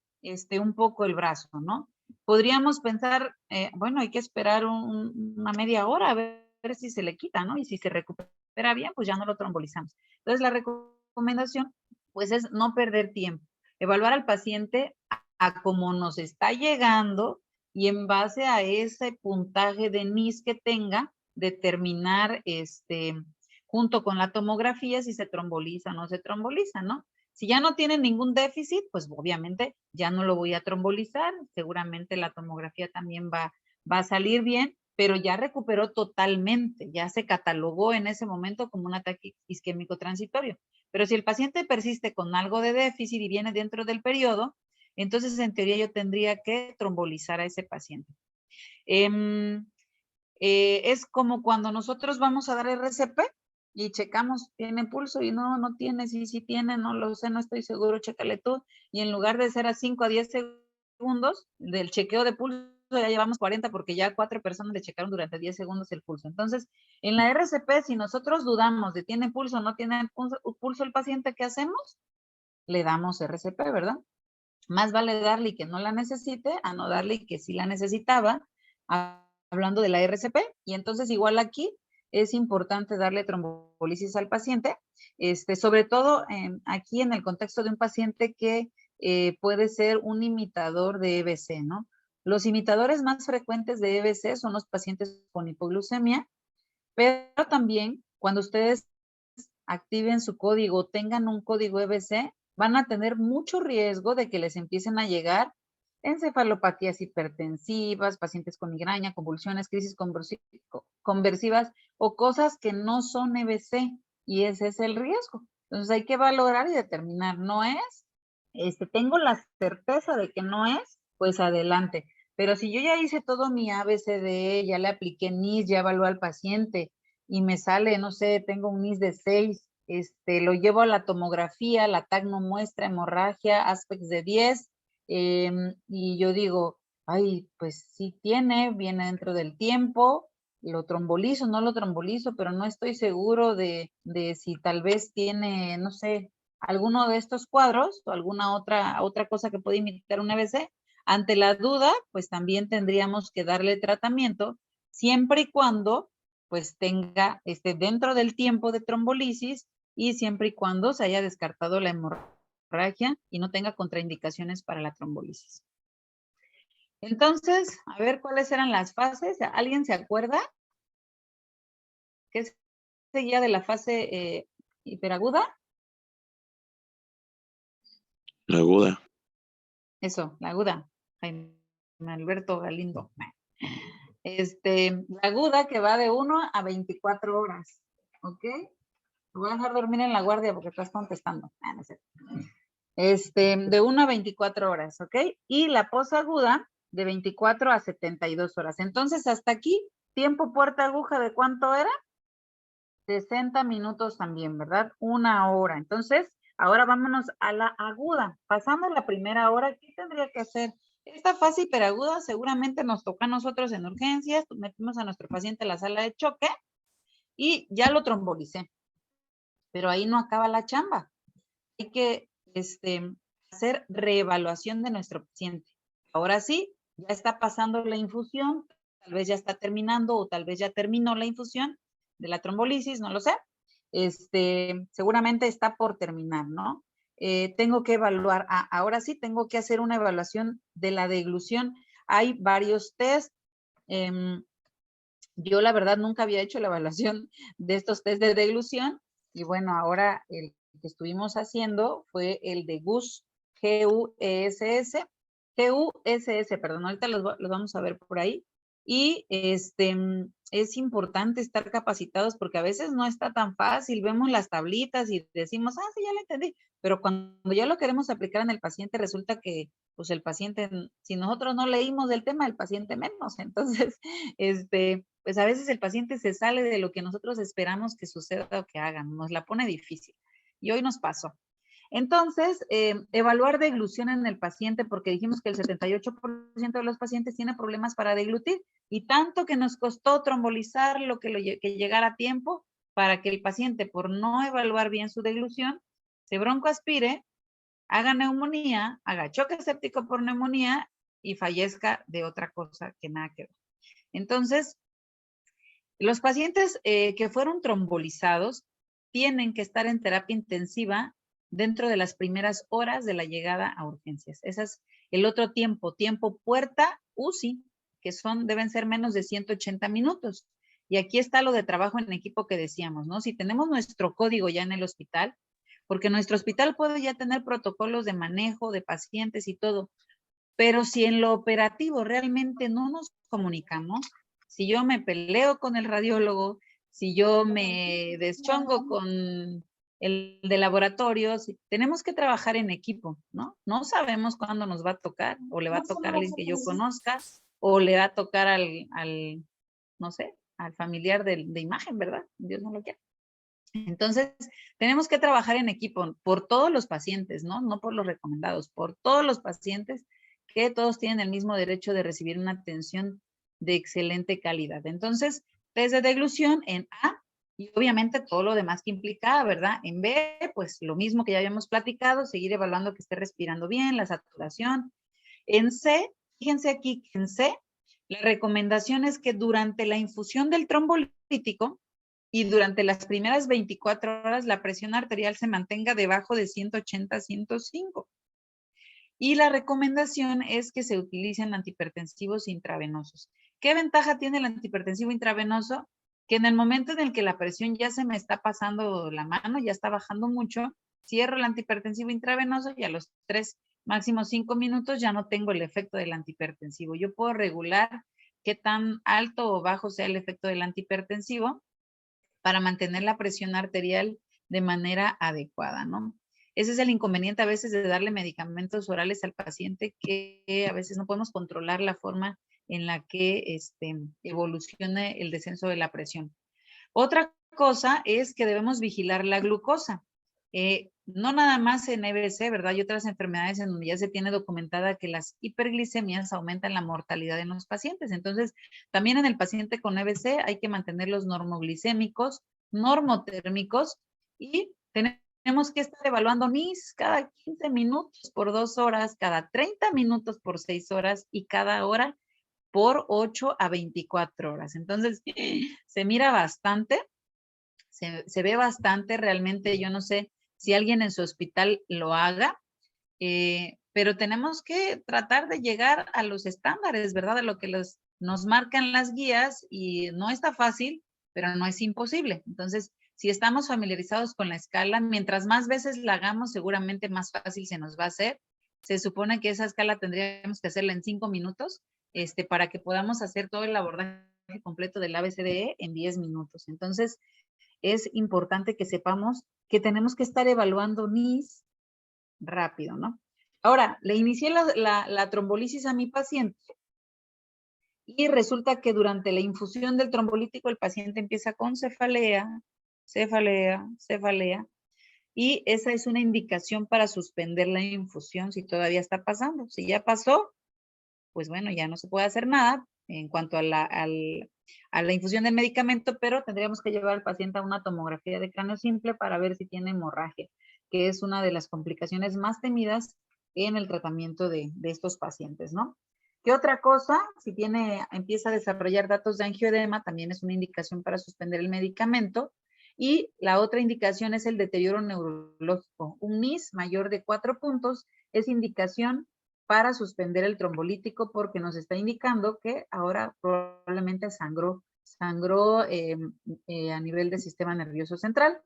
Speaker 1: un poco el brazo, ¿no? Podríamos pensar, bueno, hay que esperar una media hora a ver si se le quita, ¿no? Y si se recupera bien, pues ya no lo trombolizamos. Entonces, la recomendación, pues, es no perder tiempo. Evaluar al paciente a cómo nos está llegando y en base a ese puntaje de NIS que tenga, determinar junto con la tomografía si se tromboliza o no se tromboliza, ¿no? Si ya no tiene ningún déficit, pues obviamente ya no lo voy a trombolizar, seguramente la tomografía también va a salir bien, pero ya recuperó totalmente, ya se catalogó en ese momento como un ataque isquémico transitorio. Pero si el paciente persiste con algo de déficit y viene dentro del periodo, entonces en teoría yo tendría que trombolizar a ese paciente. Es como cuando nosotros vamos a dar RCP y checamos, ¿tiene pulso? Y no tiene, sí tiene, no lo sé, no estoy seguro, chécale tú. Y en lugar de ser a 5 a 10 segundos del chequeo de pulso, ya llevamos 40 porque ya 4 personas le checaron durante 10 segundos el pulso. Entonces, en la RCP, si nosotros dudamos de tiene pulso o no tiene pulso el paciente, ¿qué hacemos? Le damos RCP, ¿verdad? Más vale darle y que no la necesite a no darle y que sí la necesitaba, hablando de la RCP. Y entonces igual aquí es importante darle trombolisis al paciente, sobre todo aquí en el contexto de un paciente que puede ser un imitador de EBC, ¿no? Los imitadores más frecuentes de EBC son los pacientes con hipoglucemia, pero también cuando ustedes activen su código, tengan un código EBC, van a tener mucho riesgo de que les empiecen a llegar encefalopatías hipertensivas, pacientes con migraña, convulsiones, crisis conversivas o cosas que no son EBC, y ese es el riesgo. Entonces hay que valorar y determinar, no es, tengo la certeza de que no es, pues adelante. Pero si yo ya hice todo mi ABCDE, ya le apliqué NIS, ya evalué al paciente y me sale, no sé, tengo un NIS de 6, lo llevo a la tomografía, la TAC no muestra hemorragia, Aspects de 10, y yo digo, ay, pues sí tiene, viene dentro del tiempo, lo trombolizo, no lo trombolizo, pero no estoy seguro de si tal vez tiene, no sé, alguno de estos cuadros o alguna otra cosa que puede imitar un EBC. Ante la duda, pues también tendríamos que darle tratamiento, siempre y cuando pues tenga dentro del tiempo de trombolisis y siempre y cuando se haya descartado la hemorragia y no tenga contraindicaciones para la trombolisis. Entonces, a ver cuáles eran las fases. ¿Alguien se acuerda? ¿Qué seguía de la fase hiperaguda?
Speaker 8: La aguda.
Speaker 1: Eso, la aguda. Jaime Alberto Galindo. La aguda que va de 1 a 24 horas. ¿Ok? Te voy a dejar dormir en la guardia porque estás contestando. No sé. De 1 a 24 horas, ¿ok? Y la posaguda de 24 a 72 horas. Entonces, hasta aquí, tiempo puerta aguja, ¿de cuánto era? 60 minutos también, ¿verdad? 1 hora. Entonces, ahora vámonos a la aguda. Pasando la primera hora, ¿qué tendría que hacer? Esta fase hiperaguda seguramente nos toca a nosotros en urgencias, metimos a nuestro paciente en la sala de choque y ya lo trombolicé. Pero ahí no acaba la chamba. Hay que hacer reevaluación de nuestro paciente. Ahora sí, ya está pasando la infusión, tal vez ya está terminando o tal vez ya terminó la infusión de la trombolisis, no lo sé. Seguramente está por terminar, ¿no? Tengo que evaluar, ahora sí tengo que hacer una evaluación de la deglución. Hay varios test. Yo la verdad nunca había hecho la evaluación de estos test de deglución y bueno, ahora el que estuvimos haciendo fue el de GUSS, G-U-E-S-S, perdón, ahorita los vamos a ver por ahí. Y es importante estar capacitados porque a veces no está tan fácil, vemos las tablitas y decimos, sí, ya lo entendí, pero cuando ya lo queremos aplicar en el paciente resulta que pues el paciente, si nosotros no leímos del tema, el paciente menos. Entonces, pues a veces el paciente se sale de lo que nosotros esperamos que suceda o que hagan, nos la pone difícil. Y hoy nos pasó. Entonces, evaluar deglución en el paciente, porque dijimos que el 78% de los pacientes tiene problemas para deglutir, y tanto que nos costó trombolizar lo que llegara a tiempo para que el paciente, por no evaluar bien su deglución, se broncoaspire, haga neumonía, haga choque séptico por neumonía y fallezca de otra cosa que nada que ver. Entonces, los pacientes que fueron trombolizados tienen que estar en terapia intensiva dentro de las primeras horas de la llegada a urgencias. Ese es el otro tiempo puerta UCI, que deben ser menos de 180 minutos. Y aquí está lo de trabajo en equipo que decíamos, ¿no? Si tenemos nuestro código ya en el hospital, porque nuestro hospital puede ya tener protocolos de manejo de pacientes y todo, pero si en lo operativo realmente no nos comunicamos, si yo me peleo con el radiólogo, si yo me deschongo con el de laboratorios, tenemos que trabajar en equipo, ¿no? No sabemos cuándo nos va a tocar, o le va a tocar a alguien que yo conozca, o le va a tocar no sé, al familiar de imagen, ¿verdad? Dios no lo quiera. Entonces, tenemos que trabajar en equipo por todos los pacientes, ¿no? No por los recomendados, por todos los pacientes que todos tienen el mismo derecho de recibir una atención de excelente calidad. Entonces, test de deglución en A, y obviamente todo lo demás que implica, ¿verdad? En B, pues lo mismo que ya habíamos platicado, seguir evaluando que esté respirando bien, la saturación. En C, fíjense aquí que en C, la recomendación es que durante la infusión del trombolítico y durante las primeras 24 horas la presión arterial se mantenga debajo de 180 a 105. Y la recomendación es que se utilicen antihipertensivos intravenosos. ¿Qué ventaja tiene el antihipertensivo intravenoso? Que en el momento en el que la presión ya se me está pasando la mano, ya está bajando mucho, cierro el antihipertensivo intravenoso y a los 3, máximo 5 minutos ya no tengo el efecto del antihipertensivo. Yo puedo regular qué tan alto o bajo sea el efecto del antihipertensivo para mantener la presión arterial de manera adecuada, ¿no? Ese es el inconveniente a veces de darle medicamentos orales al paciente, que a veces no podemos controlar la forma en la que evolucione el descenso de la presión. Otra cosa es que debemos vigilar la glucosa. No nada más en EBC, ¿verdad? Hay otras enfermedades en donde ya se tiene documentada que las hiperglicemias aumentan la mortalidad en los pacientes. Entonces, también en el paciente con EBC hay que mantener los normoglicémicos, normotérmicos, y tenemos que estar evaluando NIS cada 15 minutos por 2 horas, cada 30 minutos por 6 horas y cada hora por 8 a 24 horas. Entonces, se mira bastante, se ve bastante. Realmente yo no sé si alguien en su hospital lo haga, pero tenemos que tratar de llegar a los estándares, ¿verdad? A lo que nos marcan las guías, y no está fácil, pero no es imposible. Entonces, si estamos familiarizados con la escala, mientras más veces la hagamos, seguramente más fácil se nos va a hacer. Se supone que esa escala tendríamos que hacerla en 5 minutos, para que podamos hacer todo el abordaje completo del ABCDE en 10 minutos. Entonces, es importante que sepamos que tenemos que estar evaluando NIS rápido, ¿no? Ahora, le inicié la trombolisis a mi paciente y resulta que durante la infusión del trombolítico el paciente empieza con cefalea, y esa es una indicación para suspender la infusión si todavía está pasando. Si ya pasó, pues bueno, ya no se puede hacer nada en cuanto a la infusión del medicamento, pero tendríamos que llevar al paciente a una tomografía de cráneo simple para ver si tiene hemorragia, que es una de las complicaciones más temidas en el tratamiento de estos pacientes, ¿no? ¿Qué otra cosa? Si empieza a desarrollar datos de angioedema, también es una indicación para suspender el medicamento. Y la otra indicación es el deterioro neurológico. Un NIS mayor de 4 puntos es indicación para suspender el trombolítico, porque nos está indicando que ahora probablemente sangró a nivel del sistema nervioso central.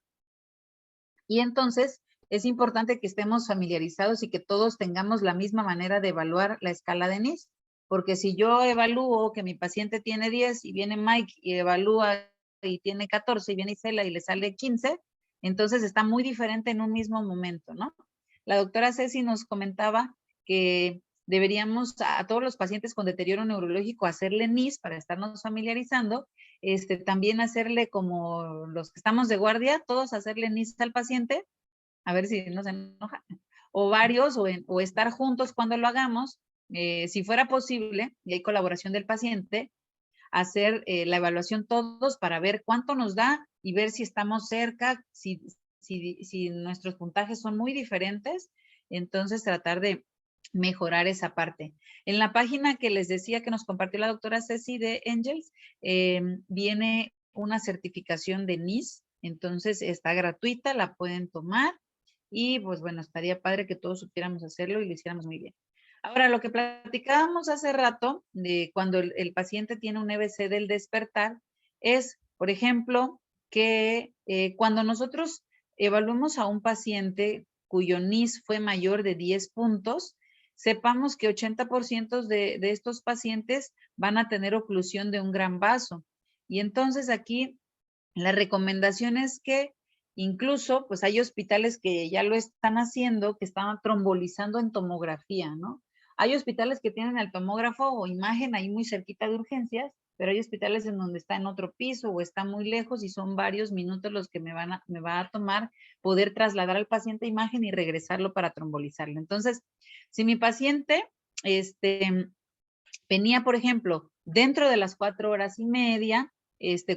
Speaker 1: Y entonces es importante que estemos familiarizados y que todos tengamos la misma manera de evaluar la escala de NIS, porque si yo evalúo que mi paciente tiene 10 y viene Mike y evalúa y tiene 14 y viene Isela y le sale 15, entonces está muy diferente en un mismo momento, ¿no? La doctora Ceci nos comentaba que deberíamos a todos los pacientes con deterioro neurológico hacerle NIS para estarnos familiarizando, también hacerle como los que estamos de guardia, todos hacerle NIS al paciente, a ver si no se enoja, o varios, o estar juntos cuando lo hagamos, si fuera posible, y hay colaboración del paciente, hacer la evaluación todos para ver cuánto nos da y ver si estamos cerca, si nuestros puntajes son muy diferentes, entonces tratar de mejorar esa parte. En la página que les decía que nos compartió la doctora Ceci de Angels, viene una certificación de NIS, entonces está gratuita, la pueden tomar y pues bueno, estaría padre que todos supiéramos hacerlo y lo hiciéramos muy bien. Ahora, lo que platicábamos hace rato de cuando el paciente tiene un EBC del despertar es, por ejemplo, que cuando nosotros evaluamos a un paciente cuyo NIS fue mayor de 10 puntos, sepamos que 80% de estos pacientes van a tener oclusión de un gran vaso. Y entonces aquí la recomendación es que incluso, pues hay hospitales que ya lo están haciendo, que están trombolizando en tomografía, ¿no? Hay hospitales que tienen el tomógrafo o imagen ahí muy cerquita de urgencias, pero hay hospitales en donde está en otro piso o está muy lejos y son varios minutos los que me va a tomar poder trasladar al paciente imagen y regresarlo para trombolizarlo. Entonces, si mi paciente venía, por ejemplo, dentro de las 4 horas y media,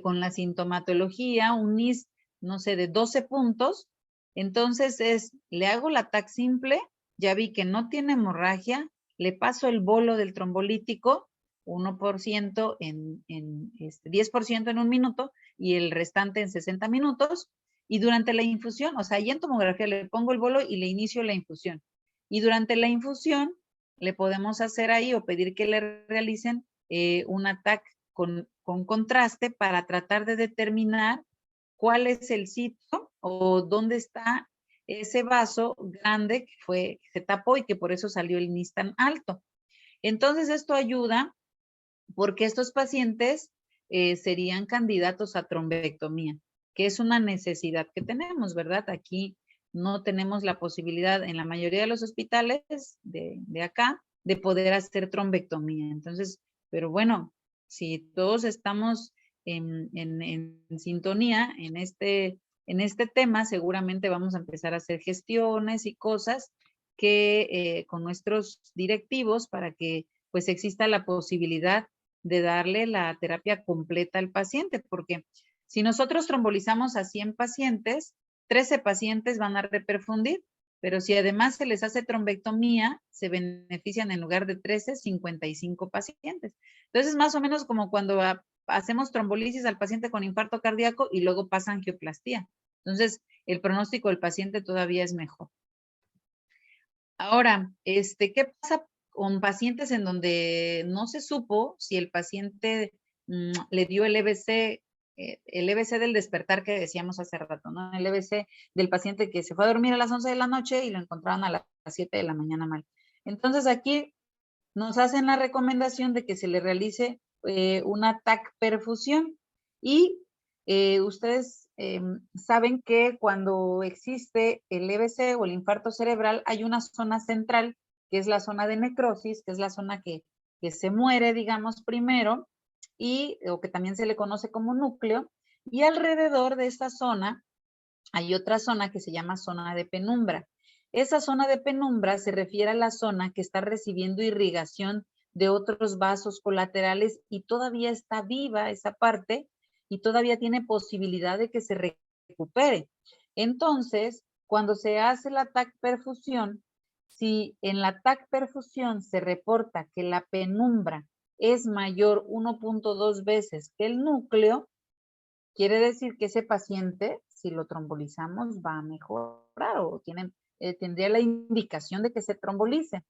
Speaker 1: con la sintomatología, un NIS, no sé, de 12 puntos, entonces le hago la TAC simple, ya vi que no tiene hemorragia, le paso el bolo del trombolítico, 1% 10% en 1 minuto y el restante en 60 minutos, y durante la infusión, o sea, ahí en tomografía le pongo el bolo y le inicio la infusión. Y durante la infusión le podemos hacer ahí o pedir que le realicen un TAC con contraste para tratar de determinar cuál es el sitio o dónde está ese vaso grande que se tapó y que por eso salió el NIS tan alto. Entonces esto ayuda porque estos pacientes serían candidatos a trombectomía, que es una necesidad que tenemos, ¿verdad? Aquí no tenemos la posibilidad en la mayoría de los hospitales de acá de poder hacer trombectomía. Entonces, pero bueno, si todos estamos en sintonía en este tema, seguramente vamos a empezar a hacer gestiones y cosas que con nuestros directivos para que pues exista la posibilidad de darle la terapia completa al paciente, porque si nosotros trombolizamos a 100 pacientes, 13 pacientes van a reperfundir, pero si además se les hace trombectomía, se benefician en lugar de 13, 55 pacientes. Entonces, más o menos como cuando hacemos trombolisis al paciente con infarto cardíaco y luego pasa angioplastía. Entonces, el pronóstico del paciente todavía es mejor. Ahora, ¿qué pasa con pacientes en donde no se supo si el paciente le dio el EBC del despertar que decíamos hace rato, ¿no? El EBC del paciente que se fue a dormir a las 11 de la noche y lo encontraron a las 7 de la mañana mal. Entonces aquí nos hacen la recomendación de que se le realice una TAC perfusión y ustedes saben que cuando existe el EBC o el infarto cerebral hay una zona central que es la zona de necrosis, que es la zona que se muere, digamos, primero, o que también se le conoce como núcleo, y alrededor de esta zona hay otra zona que se llama zona de penumbra. Esa zona de penumbra se refiere a la zona que está recibiendo irrigación de otros vasos colaterales y todavía está viva esa parte y todavía tiene posibilidad de que se recupere. Entonces, cuando se hace la TAC perfusión, si en la TAC perfusión se reporta que la penumbra es mayor 1.2 veces que el núcleo, quiere decir que ese paciente, si lo trombolizamos, va a mejorar o tendría la indicación de que se trombolice.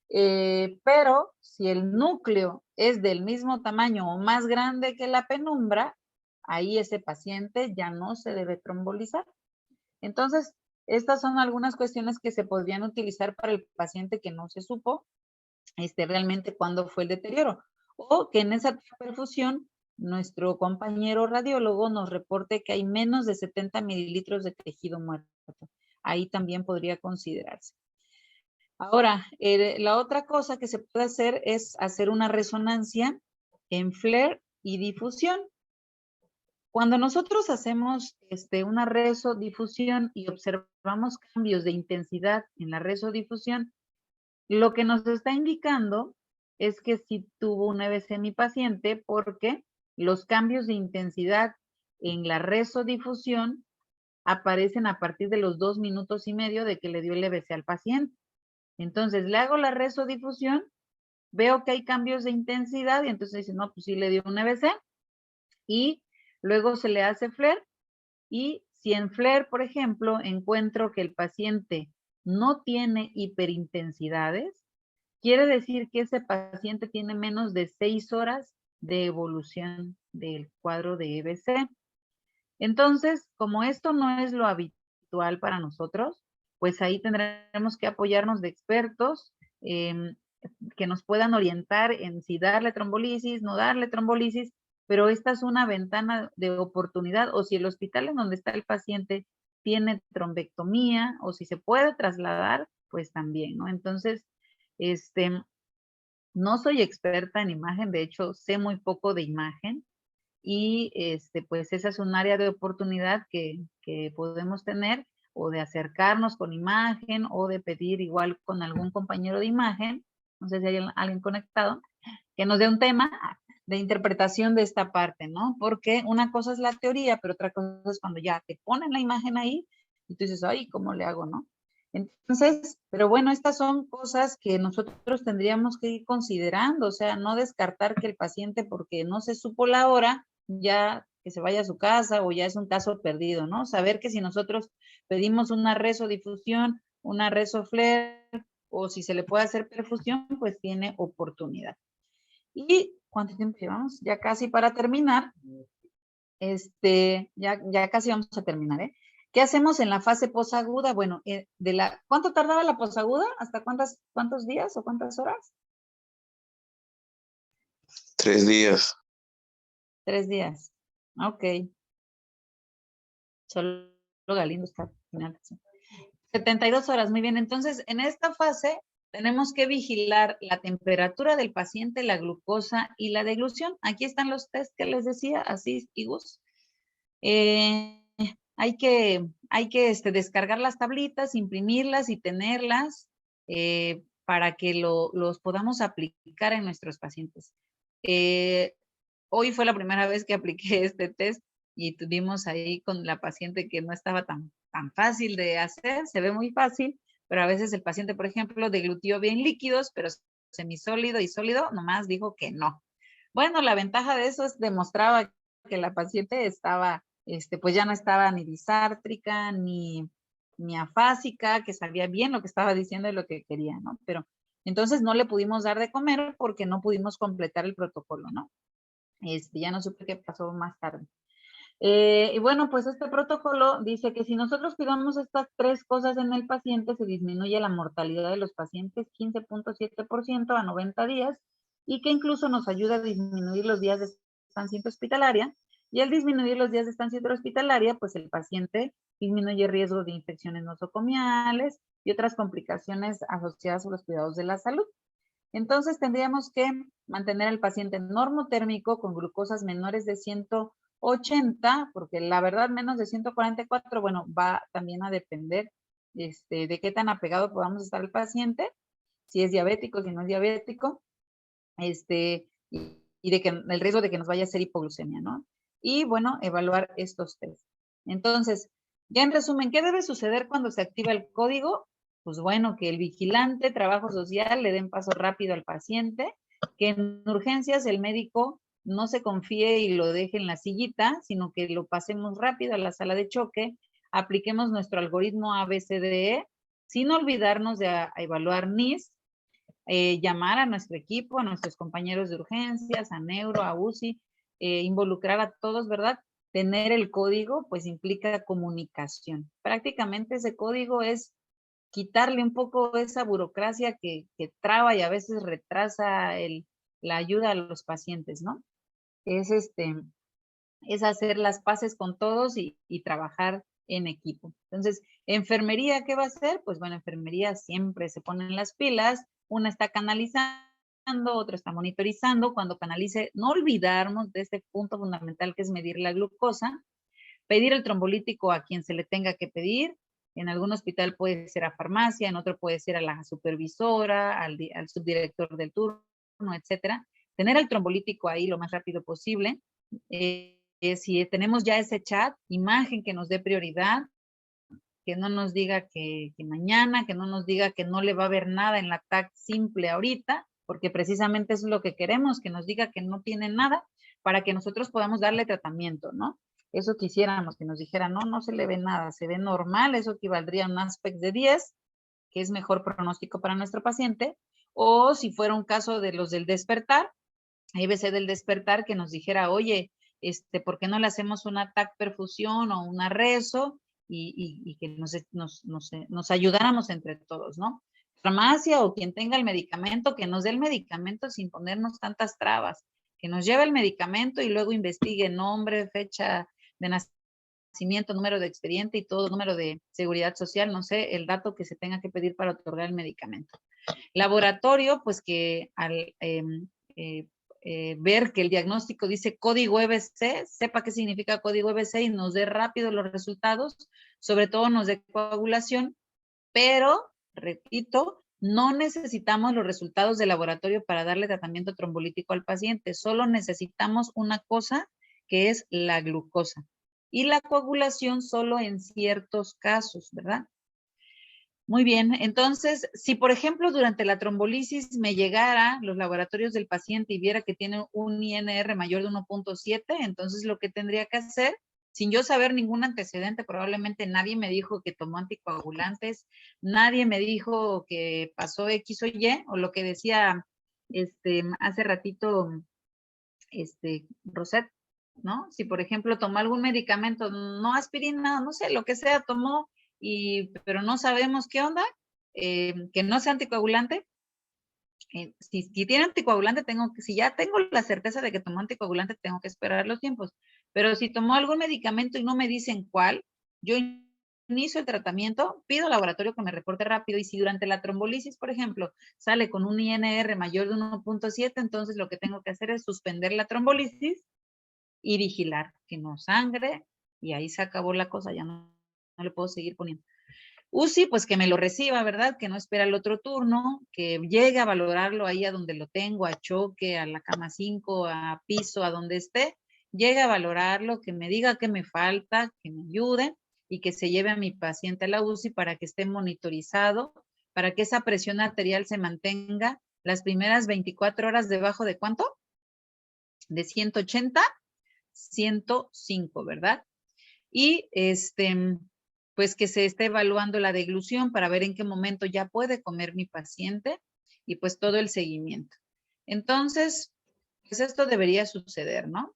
Speaker 1: Pero si el núcleo es del mismo tamaño o más grande que la penumbra, ahí ese paciente ya no se debe trombolizar. Entonces, estas son algunas cuestiones que se podrían utilizar para el paciente que no se supo realmente cuándo fue el deterioro. O que en esa perfusión nuestro compañero radiólogo nos reporte que hay menos de 70 mililitros de tejido muerto. Ahí también podría considerarse. Ahora, la otra cosa que se puede hacer es hacer una resonancia en FLAIR y difusión. Cuando nosotros hacemos una resodifusión y observamos cambios de intensidad en la resodifusión, lo que nos está indicando es que sí tuvo un EBC mi paciente porque los cambios de intensidad en la resodifusión aparecen a partir de los 2 minutos y medio de que le dio el EBC al paciente. Entonces, le hago la resodifusión, veo que hay cambios de intensidad y entonces dice, no, pues sí le dio un EBC y luego se le hace FLAIR y si en FLAIR, por ejemplo, encuentro que el paciente no tiene hiperintensidades, quiere decir que ese paciente tiene menos de 6 horas de evolución del cuadro de EBC. Entonces, como esto no es lo habitual para nosotros, pues ahí tendremos que apoyarnos de expertos que nos puedan orientar en si darle trombolisis, no darle trombolisis, pero esta es una ventana de oportunidad, o si el hospital en donde está el paciente tiene trombectomía, o si se puede trasladar, pues también, ¿no? Entonces, no soy experta en imagen, de hecho, sé muy poco de imagen, y pues esa es un área de oportunidad que podemos tener, o de acercarnos con imagen, o de pedir igual con algún compañero de imagen, no sé si hay alguien conectado, que nos dé un tema de interpretación de esta parte, ¿no? Porque una cosa es la teoría, pero otra cosa es cuando ya te ponen la imagen ahí y tú dices, ay, ¿cómo le hago, no? Entonces, pero bueno, estas son cosas que nosotros tendríamos que ir considerando, o sea, no descartar que el paciente, porque no se supo la hora, ya que se vaya a su casa o ya es un caso perdido, ¿no? Saber que si nosotros pedimos una resodifusión, una resofler, o si se le puede hacer perfusión, pues tiene oportunidad. ¿Y cuánto tiempo llevamos? Ya casi para terminar. Ya casi vamos a terminar, ¿eh? ¿Qué hacemos en la fase posaguda? Bueno, ¿cuánto tardaba la posaguda? ¿Hasta cuántos días o cuántas horas?
Speaker 6: 3 días.
Speaker 1: 3 días. Ok. Solo Galindo está al final. 72 horas, muy bien. Entonces, en esta fase tenemos que vigilar la temperatura del paciente, la glucosa y la deglución. Aquí están los test que les decía, así y Gus. Hay que descargar las tablitas, imprimirlas y tenerlas para que los podamos aplicar en nuestros pacientes. Hoy fue la primera vez que apliqué este test y tuvimos ahí con la paciente que no estaba tan fácil de hacer, se ve muy fácil, pero a veces el paciente, por ejemplo, deglutió bien líquidos, pero semisólido y sólido, nomás dijo que no. Bueno, la ventaja de eso es demostraba que la paciente estaba, pues ya no estaba ni disártrica, ni afásica, que sabía bien lo que estaba diciendo y lo que quería, ¿no? Pero entonces no le pudimos dar de comer porque no pudimos completar el protocolo, ¿no? Ya no supe qué pasó más tarde. Y bueno, pues este protocolo dice que si nosotros cuidamos estas 3 cosas en el paciente, se disminuye la mortalidad de los pacientes 15.7% a 90 días y que incluso nos ayuda a disminuir los días de estancia hospitalaria. Y al disminuir los días de estancia hospitalaria, pues el paciente disminuye el riesgo de infecciones nosocomiales y otras complicaciones asociadas a los cuidados de la salud. Entonces tendríamos que mantener al paciente normotérmico con glucosas menores de 180, porque la verdad menos de 144, bueno, va también a depender de qué tan apegado podamos estar al paciente, si es diabético, si no es diabético, y de que el riesgo de que nos vaya a hacer hipoglucemia, ¿no? Y bueno, evaluar estos test. Entonces, ya en resumen, ¿qué debe suceder cuando se activa el código? Pues bueno, que el vigilante, trabajo social, le den paso rápido al paciente, que en urgencias el médico no se confíe y lo deje en la sillita, sino que lo pasemos rápido a la sala de choque, apliquemos nuestro algoritmo ABCDE, sin olvidarnos de evaluar NIS, llamar a nuestro equipo, a nuestros compañeros de urgencias, a neuro, a UCI, involucrar a todos, ¿verdad? Tener el código, pues implica comunicación. Prácticamente ese código es quitarle un poco esa burocracia que traba y a veces retrasa la ayuda a los pacientes, ¿no? Es hacer las paces con todos y trabajar en equipo. Entonces, enfermería, ¿qué va a hacer? Pues bueno, enfermería siempre se ponen las pilas, una está canalizando, otro está monitorizando. Cuando canalice, no olvidarnos de este punto fundamental que es medir la glucosa, pedir el trombolítico a quien se le tenga que pedir. En algún hospital puede ser a farmacia, en otro puede ser a la supervisora, al subdirector del turno, etcétera. Tener el trombolítico ahí lo más rápido posible. Si tenemos ya ese chat, imagen que nos dé prioridad, que no nos diga que mañana, que no nos diga que no le va a haber nada en la TAC simple ahorita, porque precisamente eso es lo que queremos, que nos diga que no tiene nada para que nosotros podamos darle tratamiento, ¿no? Eso quisiéramos, que nos dijera, no se le ve nada, se ve normal, eso equivaldría a un aspect de 10, que es mejor pronóstico para nuestro paciente, o si fuera un caso de los del despertar, IBC del despertar, que nos dijera, oye, ¿por qué no le hacemos una TAC perfusión o una reso? Y que nos ayudáramos entre todos, ¿no? Farmacia o quien tenga el medicamento, que nos dé el medicamento sin ponernos tantas trabas, que nos lleve el medicamento y luego investigue nombre, fecha de nacimiento, número de expediente y todo, número de seguridad social, no sé, el dato que se tenga que pedir para otorgar el medicamento. Laboratorio, pues que al ver que el diagnóstico dice código EBC, sepa qué significa código EBC y nos dé rápido los resultados, sobre todo nos dé coagulación, pero, repito, No necesitamos los resultados de laboratorio para darle tratamiento trombolítico al paciente, solo necesitamos una cosa que es la glucosa. Y la coagulación solo en ciertos casos, ¿verdad? Muy bien, entonces, si por ejemplo durante la trombolisis me llegara los laboratorios del paciente y viera que tiene un INR mayor de 1.7, entonces lo que tendría que hacer, sin yo saber ningún antecedente, probablemente nadie me dijo que tomó anticoagulantes, nadie me dijo que pasó X o Y, o lo que decía hace ratito Roset, ¿no? Si por ejemplo tomó algún medicamento, no aspirina, no sé, lo que sea, tomó, pero no sabemos qué onda, que no sea anticoagulante. Si tiene anticoagulante, si ya tengo la certeza de que tomó anticoagulante, tengo que esperar los tiempos. Pero si tomó algún medicamento y no me dicen cuál, yo inicio el tratamiento, pido al laboratorio que me reporte rápido, y si durante la trombolisis, por ejemplo, sale con un INR mayor de 1.7, entonces lo que tengo que hacer es suspender la trombolisis y vigilar que no sangre, y ahí se acabó la cosa, ya no le puedo seguir poniendo. UCI, pues que me lo reciba, ¿verdad? Que no espera el otro turno, que llegue a valorarlo ahí a donde lo tengo, a choque, a la cama 5, a piso, a donde esté, llegue a valorarlo, que me diga qué me falta, que me ayude y que se lleve a mi paciente a la UCI para que esté monitorizado, para que esa presión arterial se mantenga las primeras 24 horas debajo de ¿cuánto? De 180, 105, ¿verdad? Y pues que se esté evaluando la deglución para ver en qué momento ya puede comer mi paciente y pues todo el seguimiento. Entonces, pues esto debería suceder, ¿no?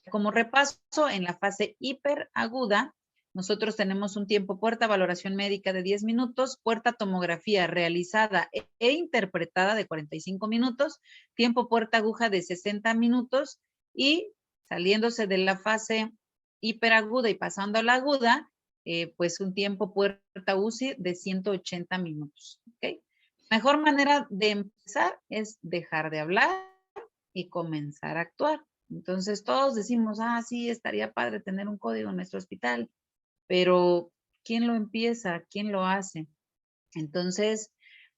Speaker 1: Como repaso, en la fase hiperaguda, nosotros tenemos un tiempo puerta valoración médica de 10 minutos, puerta tomografía realizada e interpretada de 45 minutos, tiempo puerta aguja de 60 minutos y saliéndose de la fase hiperaguda y pasando a la aguda, pues un tiempo puerta UCI de 180 minutos. ¿Okay? Mejor manera de empezar es dejar de hablar y comenzar a actuar. Entonces todos decimos, sí, estaría padre tener un código en nuestro hospital, pero ¿quién lo empieza? ¿Quién lo hace? Entonces,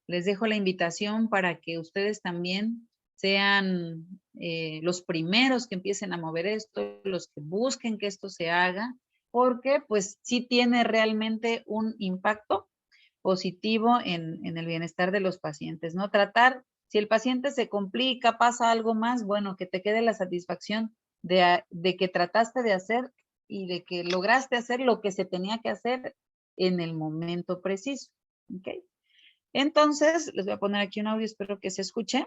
Speaker 1: les dejo la invitación para que ustedes también sean los primeros que empiecen a mover esto, los que busquen que esto se haga, porque pues sí tiene realmente un impacto positivo en el bienestar de los pacientes, ¿no? Tratar, si el paciente se complica, pasa algo más, bueno, que te quede la satisfacción de que trataste de hacer y de que lograste hacer lo que se tenía que hacer en el momento preciso, ¿ok? Entonces, les voy a poner aquí un audio, espero que se escuche.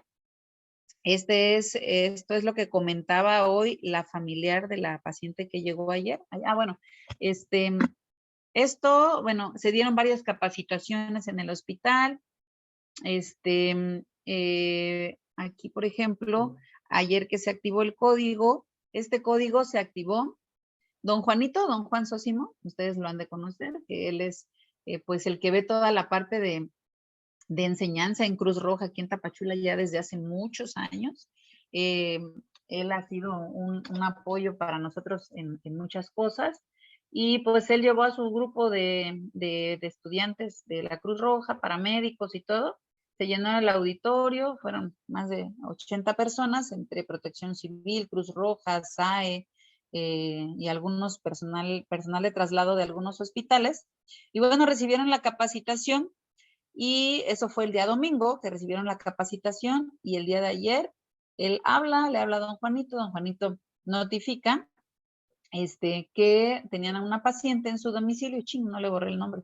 Speaker 1: Esto es lo que comentaba hoy la familiar de la paciente que llegó ayer. Bueno, bueno, se dieron varias capacitaciones en el hospital. Aquí, por ejemplo, ayer que se activó el código, este código se activó. Don Juanito, don Juan Sosimo, ustedes lo han de conocer, que él es pues el que ve toda la parte de enseñanza en Cruz Roja aquí en Tapachula ya desde hace muchos años. Él ha sido un apoyo para nosotros en muchas cosas. Y pues él llevó a su grupo de estudiantes de la Cruz Roja, paramédicos y todo. Se llenó el auditorio, fueron más de 80 personas entre Protección Civil, Cruz Roja, SAE y algunos personal de traslado de algunos hospitales. Y bueno, recibieron la capacitación. Y eso fue el día domingo que recibieron la capacitación, y el día de ayer le habla a don Juanito notifica que tenían a una paciente en su domicilio, no le borré el nombre,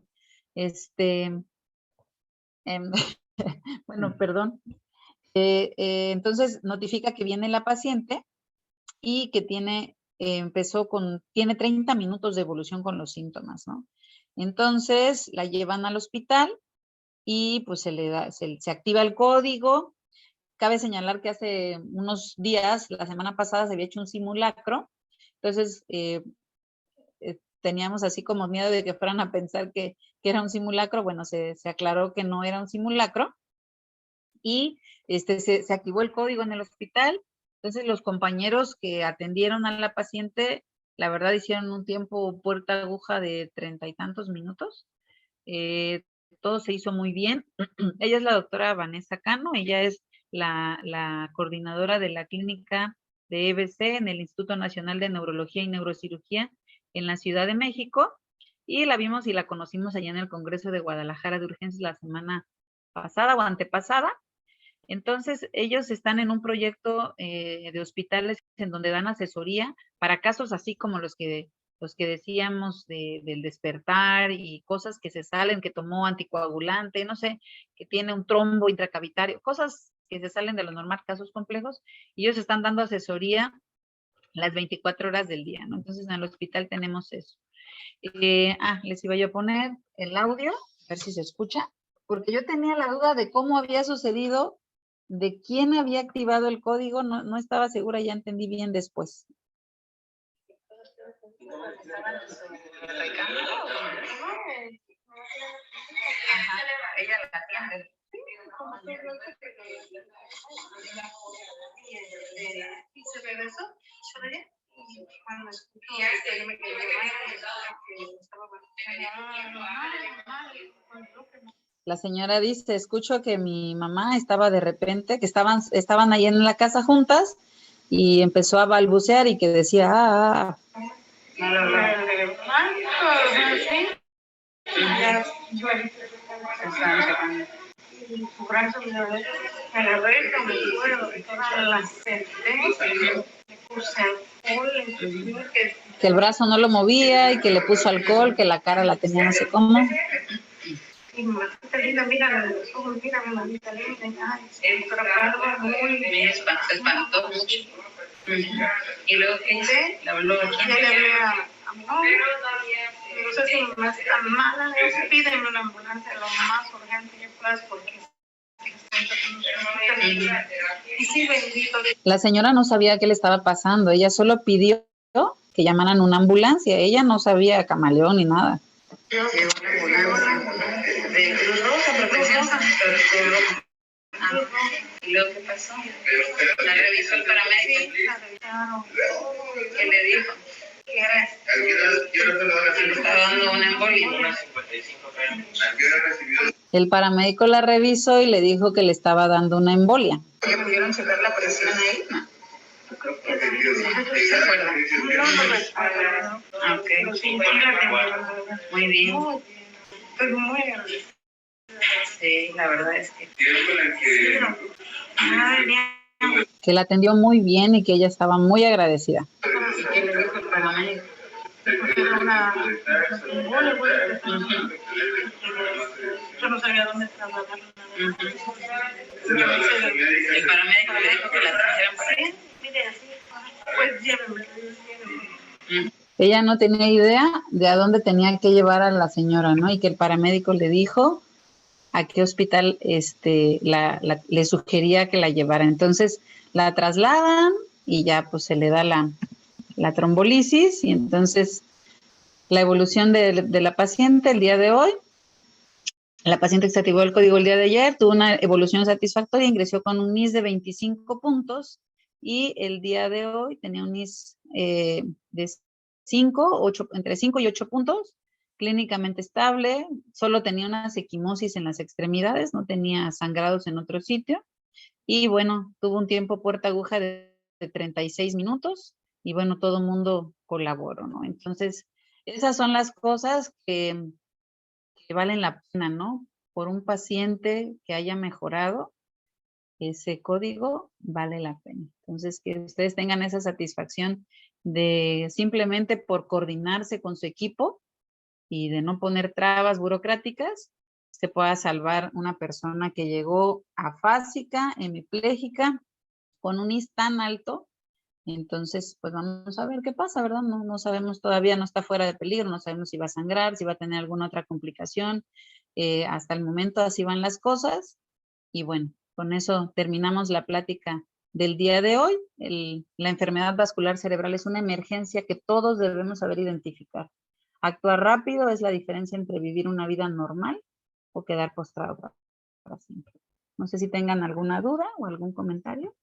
Speaker 1: bueno, perdón, entonces notifica que viene la paciente y que tiene 30 minutos de evolución con los síntomas, ¿no? Entonces la llevan al hospital y pues se activa el código. Cabe señalar que hace unos días, la semana pasada, se había hecho un simulacro. Entonces, teníamos así como miedo de que fueran a pensar que era un simulacro. Bueno, se aclaró que no era un simulacro. Y se activó el código en el hospital. Entonces, los compañeros que atendieron a la paciente, la verdad, hicieron un tiempo puerta aguja de 30 y tantos minutos. todo se hizo muy bien. Ella es la doctora Vanessa Cano, ella es la coordinadora de la clínica de EBC en el Instituto Nacional de Neurología y Neurocirugía en la Ciudad de México, y la vimos y la conocimos allá en el Congreso de Guadalajara de Urgencias la semana pasada o antepasada. Entonces, ellos están en un proyecto de hospitales en donde dan asesoría para casos así como los que decíamos del despertar y cosas que se salen, que tomó anticoagulante, no sé, que tiene un trombo intracavitario, cosas que se salen de lo normal, casos complejos, y ellos están dando asesoría las 24 horas del día, ¿no? Entonces, en el hospital tenemos eso. Les iba yo a poner el audio, a ver si se escucha, porque yo tenía la duda de cómo había sucedido, de quién había activado el código, no estaba segura, ya entendí bien después. Ajá, ella la atiende. ¿Y se regresó? Cuando escuchó que me la señora dice, escucho que mi mamá estaba de repente, que estaban ahí en la casa juntas y empezó a balbucear y que decía, su brazo me agarré, me acuerdo, la senté, me puse alcohol, que el brazo no lo movía y que le puso alcohol, que la cara la tenía no sé cómo. Y mamita linda, mira los ojos, mira mamita linda, ay, muy, se espantó mucho. Y luego que hice, le habló a mi novio, no sé si más tan mala, pídeme una ambulancia lo más urgente que puedas porque la señora no sabía qué le estaba pasando, ella solo pidió que llamaran una ambulancia, ella no sabía camaleón ni nada. De Cruz Roja, pero preciosa. ¿Y luego qué pasó? La revisó el paramédico. ¿Qué le dijo? ¿Qué era? Que le estaba dando una embolia. El paramédico la revisó y le dijo que le estaba dando una embolia. ¿Le pudieron checar la presión ahí? No. Yo creo que sí. ¿Se acuerda? Ok. Muy bien. Estoy muy agradecida. Sí, la verdad es que... Que la atendió muy bien y que ella estaba muy agradecida. ¿Y qué le dijo el paramédico? Yo no sabía dónde trasladarla. El paramédico le dijo que la trajeran para allá. Pues llévenme. Ella no tenía idea de a dónde tenía que llevar a la señora, ¿no? Y que el paramédico le dijo a qué hospital le sugería que la llevara. Entonces la trasladan y ya pues se le da la trombolisis y entonces la evolución de la paciente el día de hoy, la paciente que se activó el código el día de ayer tuvo una evolución satisfactoria, ingresó con un NIS de 25 puntos y el día de hoy tenía un NIS de entre 5 y 8 puntos, clínicamente estable, solo tenía una equimosis en las extremidades, no tenía sangrados en otro sitio y bueno, tuvo un tiempo puerta aguja de 36 minutos y bueno, todo el mundo colaboró, ¿no? Entonces, esas son las cosas que valen la pena, ¿no? Por un paciente que haya mejorado, ese código vale la pena. Entonces, que ustedes tengan esa satisfacción de simplemente por coordinarse con su equipo y de no poner trabas burocráticas, se pueda salvar una persona que llegó afásica, hemipléjica, con un IS tan alto. Entonces, pues vamos a ver qué pasa, ¿verdad? No sabemos todavía, no está fuera de peligro, no sabemos si va a sangrar, si va a tener alguna otra complicación. Hasta el momento así van las cosas. Y bueno, con eso terminamos la plática del día de hoy. La enfermedad vascular cerebral es una emergencia que todos debemos saber identificar. Actuar rápido es la diferencia entre vivir una vida normal o quedar postrado para siempre. No sé si tengan alguna duda o algún comentario.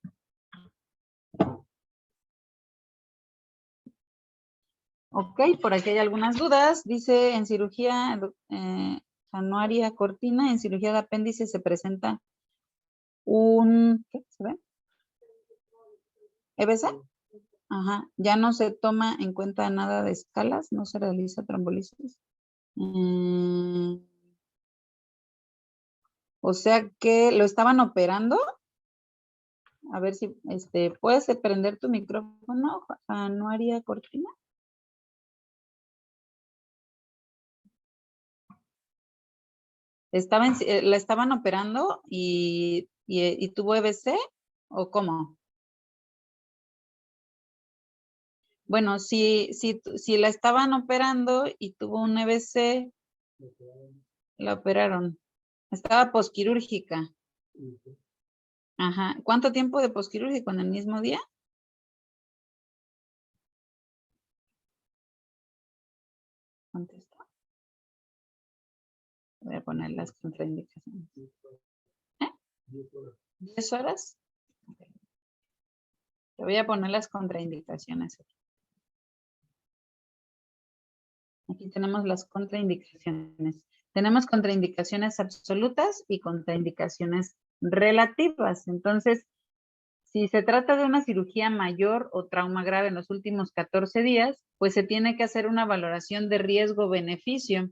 Speaker 1: Ok, por aquí hay algunas dudas. Dice en cirugía, Januaria Cortina, en cirugía de apéndice se presenta un, ¿qué se ve? ¿EBC? Ajá, ya no se toma en cuenta nada de escalas, no se realiza trombolisis. O sea que lo estaban operando. A ver si, ¿puedes prender tu micrófono, Januaria Cortina? ¿La estaban operando y tuvo EBC o cómo? Bueno, si la estaban operando y tuvo un EBC, la operaron. Estaba posquirúrgica. Ajá. ¿Cuánto tiempo de posquirúrgico en el mismo día? Contesta. Voy a poner las contraindicaciones. ¿Eh? 10 horas. Te voy a poner las contraindicaciones. Aquí tenemos las contraindicaciones. Tenemos contraindicaciones absolutas y contraindicaciones relativas. Entonces, si se trata de una cirugía mayor o trauma grave en los últimos 14 días, pues se tiene que hacer una valoración de riesgo-beneficio,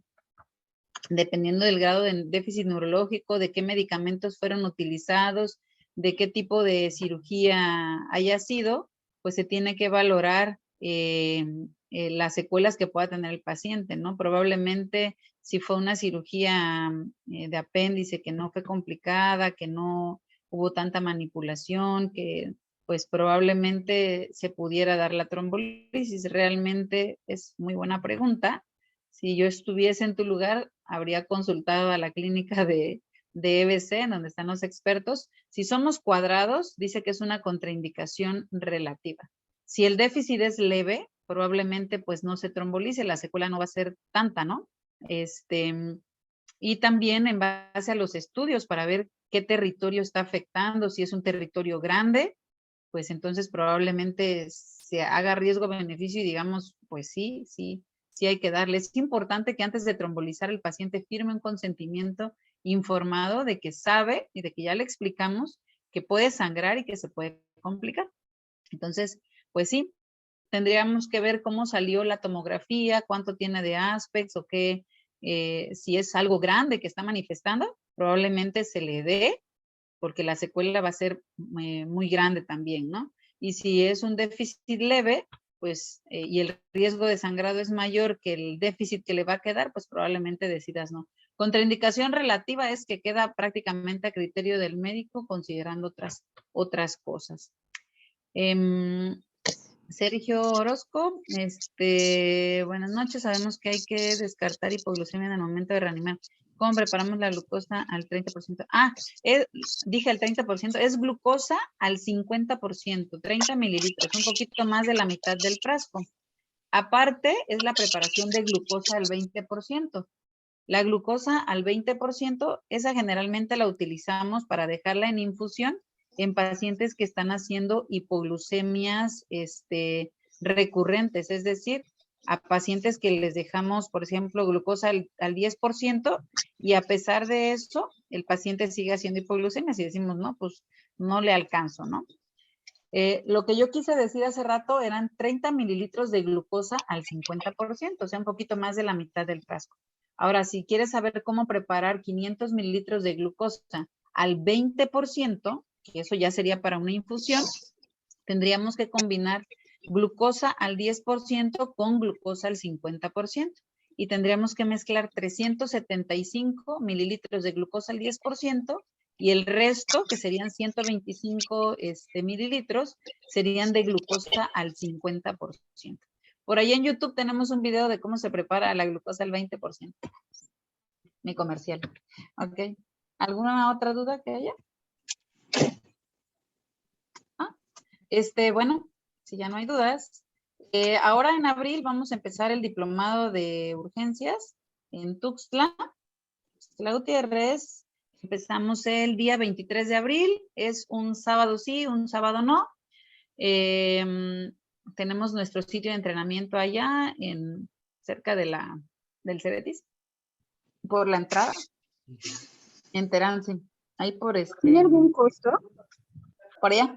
Speaker 1: dependiendo del grado de déficit neurológico, de qué medicamentos fueron utilizados, de qué tipo de cirugía haya sido, pues se tiene que valorar las secuelas que pueda tener el paciente, ¿no? Probablemente si fue una cirugía de apéndice que no fue complicada, que no hubo tanta manipulación, que pues probablemente se pudiera dar la trombolisis. Realmente es muy buena pregunta. Si yo estuviese en tu lugar, habría consultado a la clínica de EBC, en donde están los expertos. Si somos cuadrados, dice que es una contraindicación relativa. Si el déficit es leve, probablemente pues no se trombolice, la secuela no va a ser tanta, ¿no? Y también en base a los estudios para ver qué territorio está afectando, si es un territorio grande, pues entonces probablemente se haga riesgo-beneficio y digamos, pues sí hay que darle. Es importante que antes de trombolizar el paciente firme un consentimiento informado de que sabe y de que ya le explicamos que puede sangrar y que se puede complicar. Entonces, pues sí, tendríamos que ver cómo salió la tomografía, cuánto tiene de aspects o qué, si es algo grande que está manifestando, probablemente se le dé, porque la secuela va a ser muy grande también, ¿no? Y si es un déficit leve, pues, y el riesgo de sangrado es mayor que el déficit que le va a quedar, pues probablemente decidas no. Contraindicación relativa es que queda prácticamente a criterio del médico considerando otras cosas. Sergio Orozco, buenas noches, sabemos que hay que descartar hipoglucemia en el momento de reanimar. ¿Cómo preparamos la glucosa al 30%? Dije al 30%, es glucosa al 50%, 30 mililitros, un poquito más de la mitad del frasco. Aparte, es la preparación de glucosa al 20%. La glucosa al 20%, esa generalmente la utilizamos para dejarla en infusión en pacientes que están haciendo hipoglucemias recurrentes, es decir, a pacientes que les dejamos, por ejemplo, glucosa al 10% y a pesar de eso, el paciente sigue haciendo hipoglucemias y decimos, no, pues no le alcanzo, ¿no? Lo que yo quise decir hace rato eran 30 mililitros de glucosa al 50%, o sea, un poquito más de la mitad del frasco. Ahora, si quieres saber cómo preparar 500 mililitros de glucosa al 20%, que eso ya sería para una infusión, tendríamos que combinar glucosa al 10% con glucosa al 50%. Y tendríamos que mezclar 375 mililitros de glucosa al 10% y el resto, que serían 125 mililitros, serían de glucosa al 50%. Por ahí en YouTube tenemos un video de cómo se prepara la glucosa al 20%. Mi comercial. Ok. ¿Alguna otra duda que haya? Bueno, si ya no hay dudas. Ahora en abril vamos a empezar el diplomado de urgencias en Tuxtla Gutiérrez. Empezamos el día 23 de abril. Es un sábado sí, un sábado no. Tenemos nuestro sitio de entrenamiento allá cerca del Cebetis. por la entrada. Enteranse. Ahí por
Speaker 8: ¿Tiene algún costo?
Speaker 1: por allá.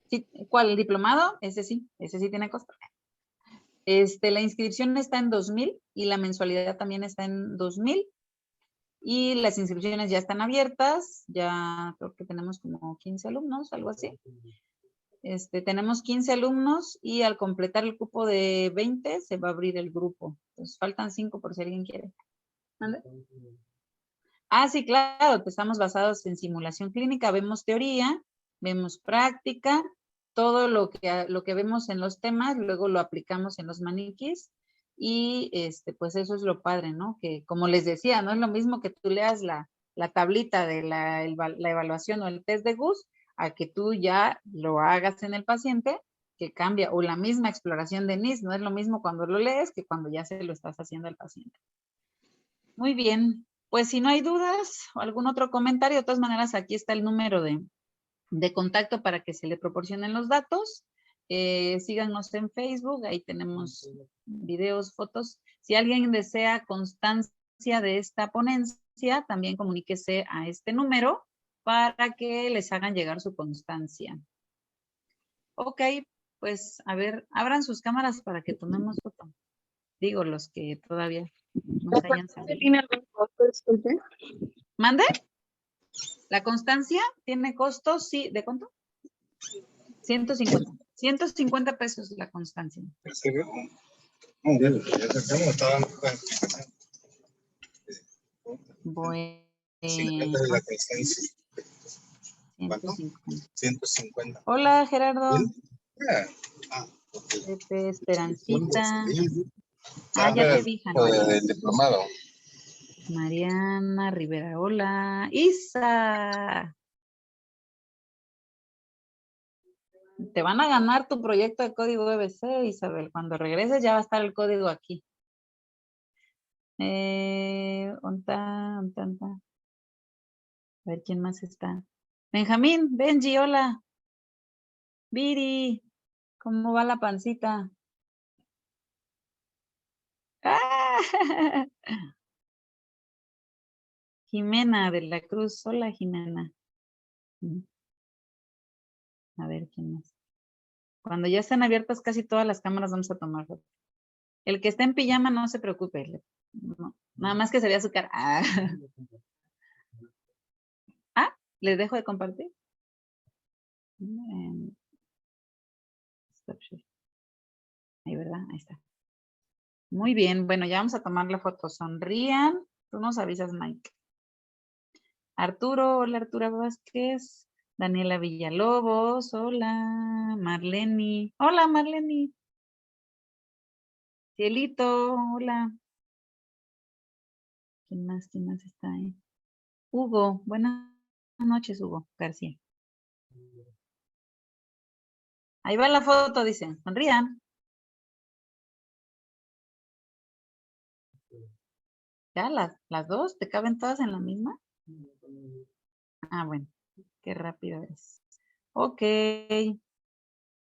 Speaker 1: Sí, ¿cuál? ¿El diplomado? Ese sí tiene costo. La inscripción está en 2,000 y la mensualidad también está en 2,000. Y las inscripciones ya están abiertas, ya creo que tenemos como 15 alumnos, algo así. Tenemos 15 alumnos y al completar el cupo de 20 se va a abrir el grupo. Entonces faltan 5 por si alguien quiere. ¿Mande? Ah, sí, claro, que estamos basados en simulación clínica, vemos teoría, vemos práctica, todo lo que vemos en los temas, luego lo aplicamos en los maniquís y pues eso es lo padre, ¿no? Que como les decía, no es lo mismo que tú leas la tablita de la evaluación o el test de GUS a que tú ya lo hagas en el paciente, que cambia, o la misma exploración de NIS, no es lo mismo cuando lo lees que cuando ya se lo estás haciendo al paciente. Muy bien, pues si no hay dudas o algún otro comentario, de todas maneras aquí está el número de contacto para que se le proporcionen los datos. Síganos en Facebook, ahí tenemos videos, fotos. Si alguien desea constancia de esta ponencia, también comuníquese a este número para que les hagan llegar su constancia. Ok, pues a ver, abran sus cámaras para que tomemos foto. Digo, los que todavía no se hayan salido.
Speaker 8: ¿Tiene algún costo, disculpe?
Speaker 1: ¿Mande? ¿La constancia tiene costo? Sí. ¿De cuánto? 150. 150 pesos la constancia. Bueno.
Speaker 7: 150.
Speaker 1: Hola, Gerardo. Pepe, Esperancita. Ah, ya te vi, Jana.
Speaker 7: El diplomado.
Speaker 1: Mariana Rivera, hola. Isa. Te van a ganar tu proyecto de código EBC, Isabel. Cuando regreses ya va a estar el código aquí. ¿Onta? A ver quién más está. Benjamín, Benji, hola. Viri, ¿cómo va la pancita? ¡Ah! Jimena de la Cruz, hola Jimena. A ver quién más. Cuando ya estén abiertas casi todas las cámaras vamos a tomar foto. El que esté en pijama no se preocupe. No, nada más que se vea su cara. ¿Les dejo de compartir? Ahí, ¿verdad? Ahí está. Muy bien, bueno, ya vamos a tomar la foto. Sonrían. Tú nos avisas, Mike. Arturo, hola Arturo Vázquez. Daniela Villalobos, hola. Marleni. Hola, Marleni. Cielito, hola. ¿Quién más está ahí? Hugo, buenas noches, Hugo García. Ahí va la foto, dicen. Sonrían. ¿Ya las dos? ¿Te caben todas en la misma? Ah, bueno. Qué rápido es. Ok.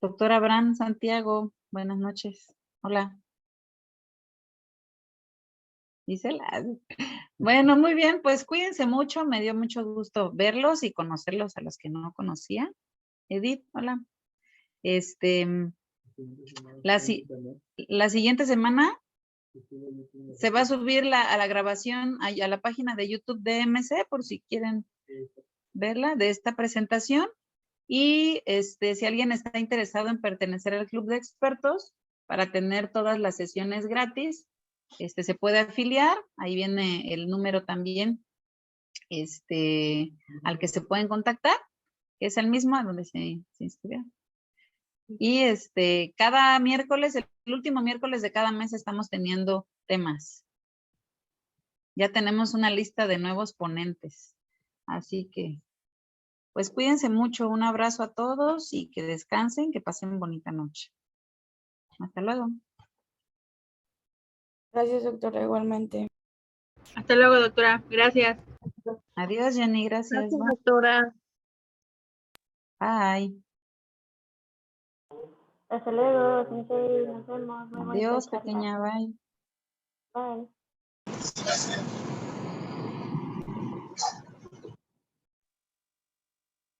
Speaker 1: Doctora Abraham Santiago, buenas noches. Hola. Dísela. Bueno, muy bien, pues cuídense mucho. Me dio mucho gusto verlos y conocerlos a los que no conocía. Edith, hola. La siguiente semana se va a subir a la grabación a la página de YouTube de MC por si quieren verla de esta presentación. Y si alguien está interesado en pertenecer al club de expertos para tener todas las sesiones gratis, se puede afiliar. Ahí viene el número también al que se pueden contactar, que es el mismo a donde se inscribieron. Y cada miércoles, el último miércoles de cada mes estamos teniendo temas. Ya tenemos una lista de nuevos ponentes. Así que, pues cuídense mucho. Un abrazo a todos y que descansen, que pasen bonita noche. Hasta luego.
Speaker 8: Gracias, doctora, igualmente.
Speaker 5: Hasta luego, doctora. Gracias.
Speaker 1: Adiós, Jenny. Gracias.
Speaker 8: Gracias, doctora.
Speaker 1: Bye.
Speaker 8: Hasta luego, Sensei, nos vemos. Muy bonita
Speaker 1: Adiós,
Speaker 8: charla.
Speaker 1: pequeña, bye.
Speaker 8: Bye.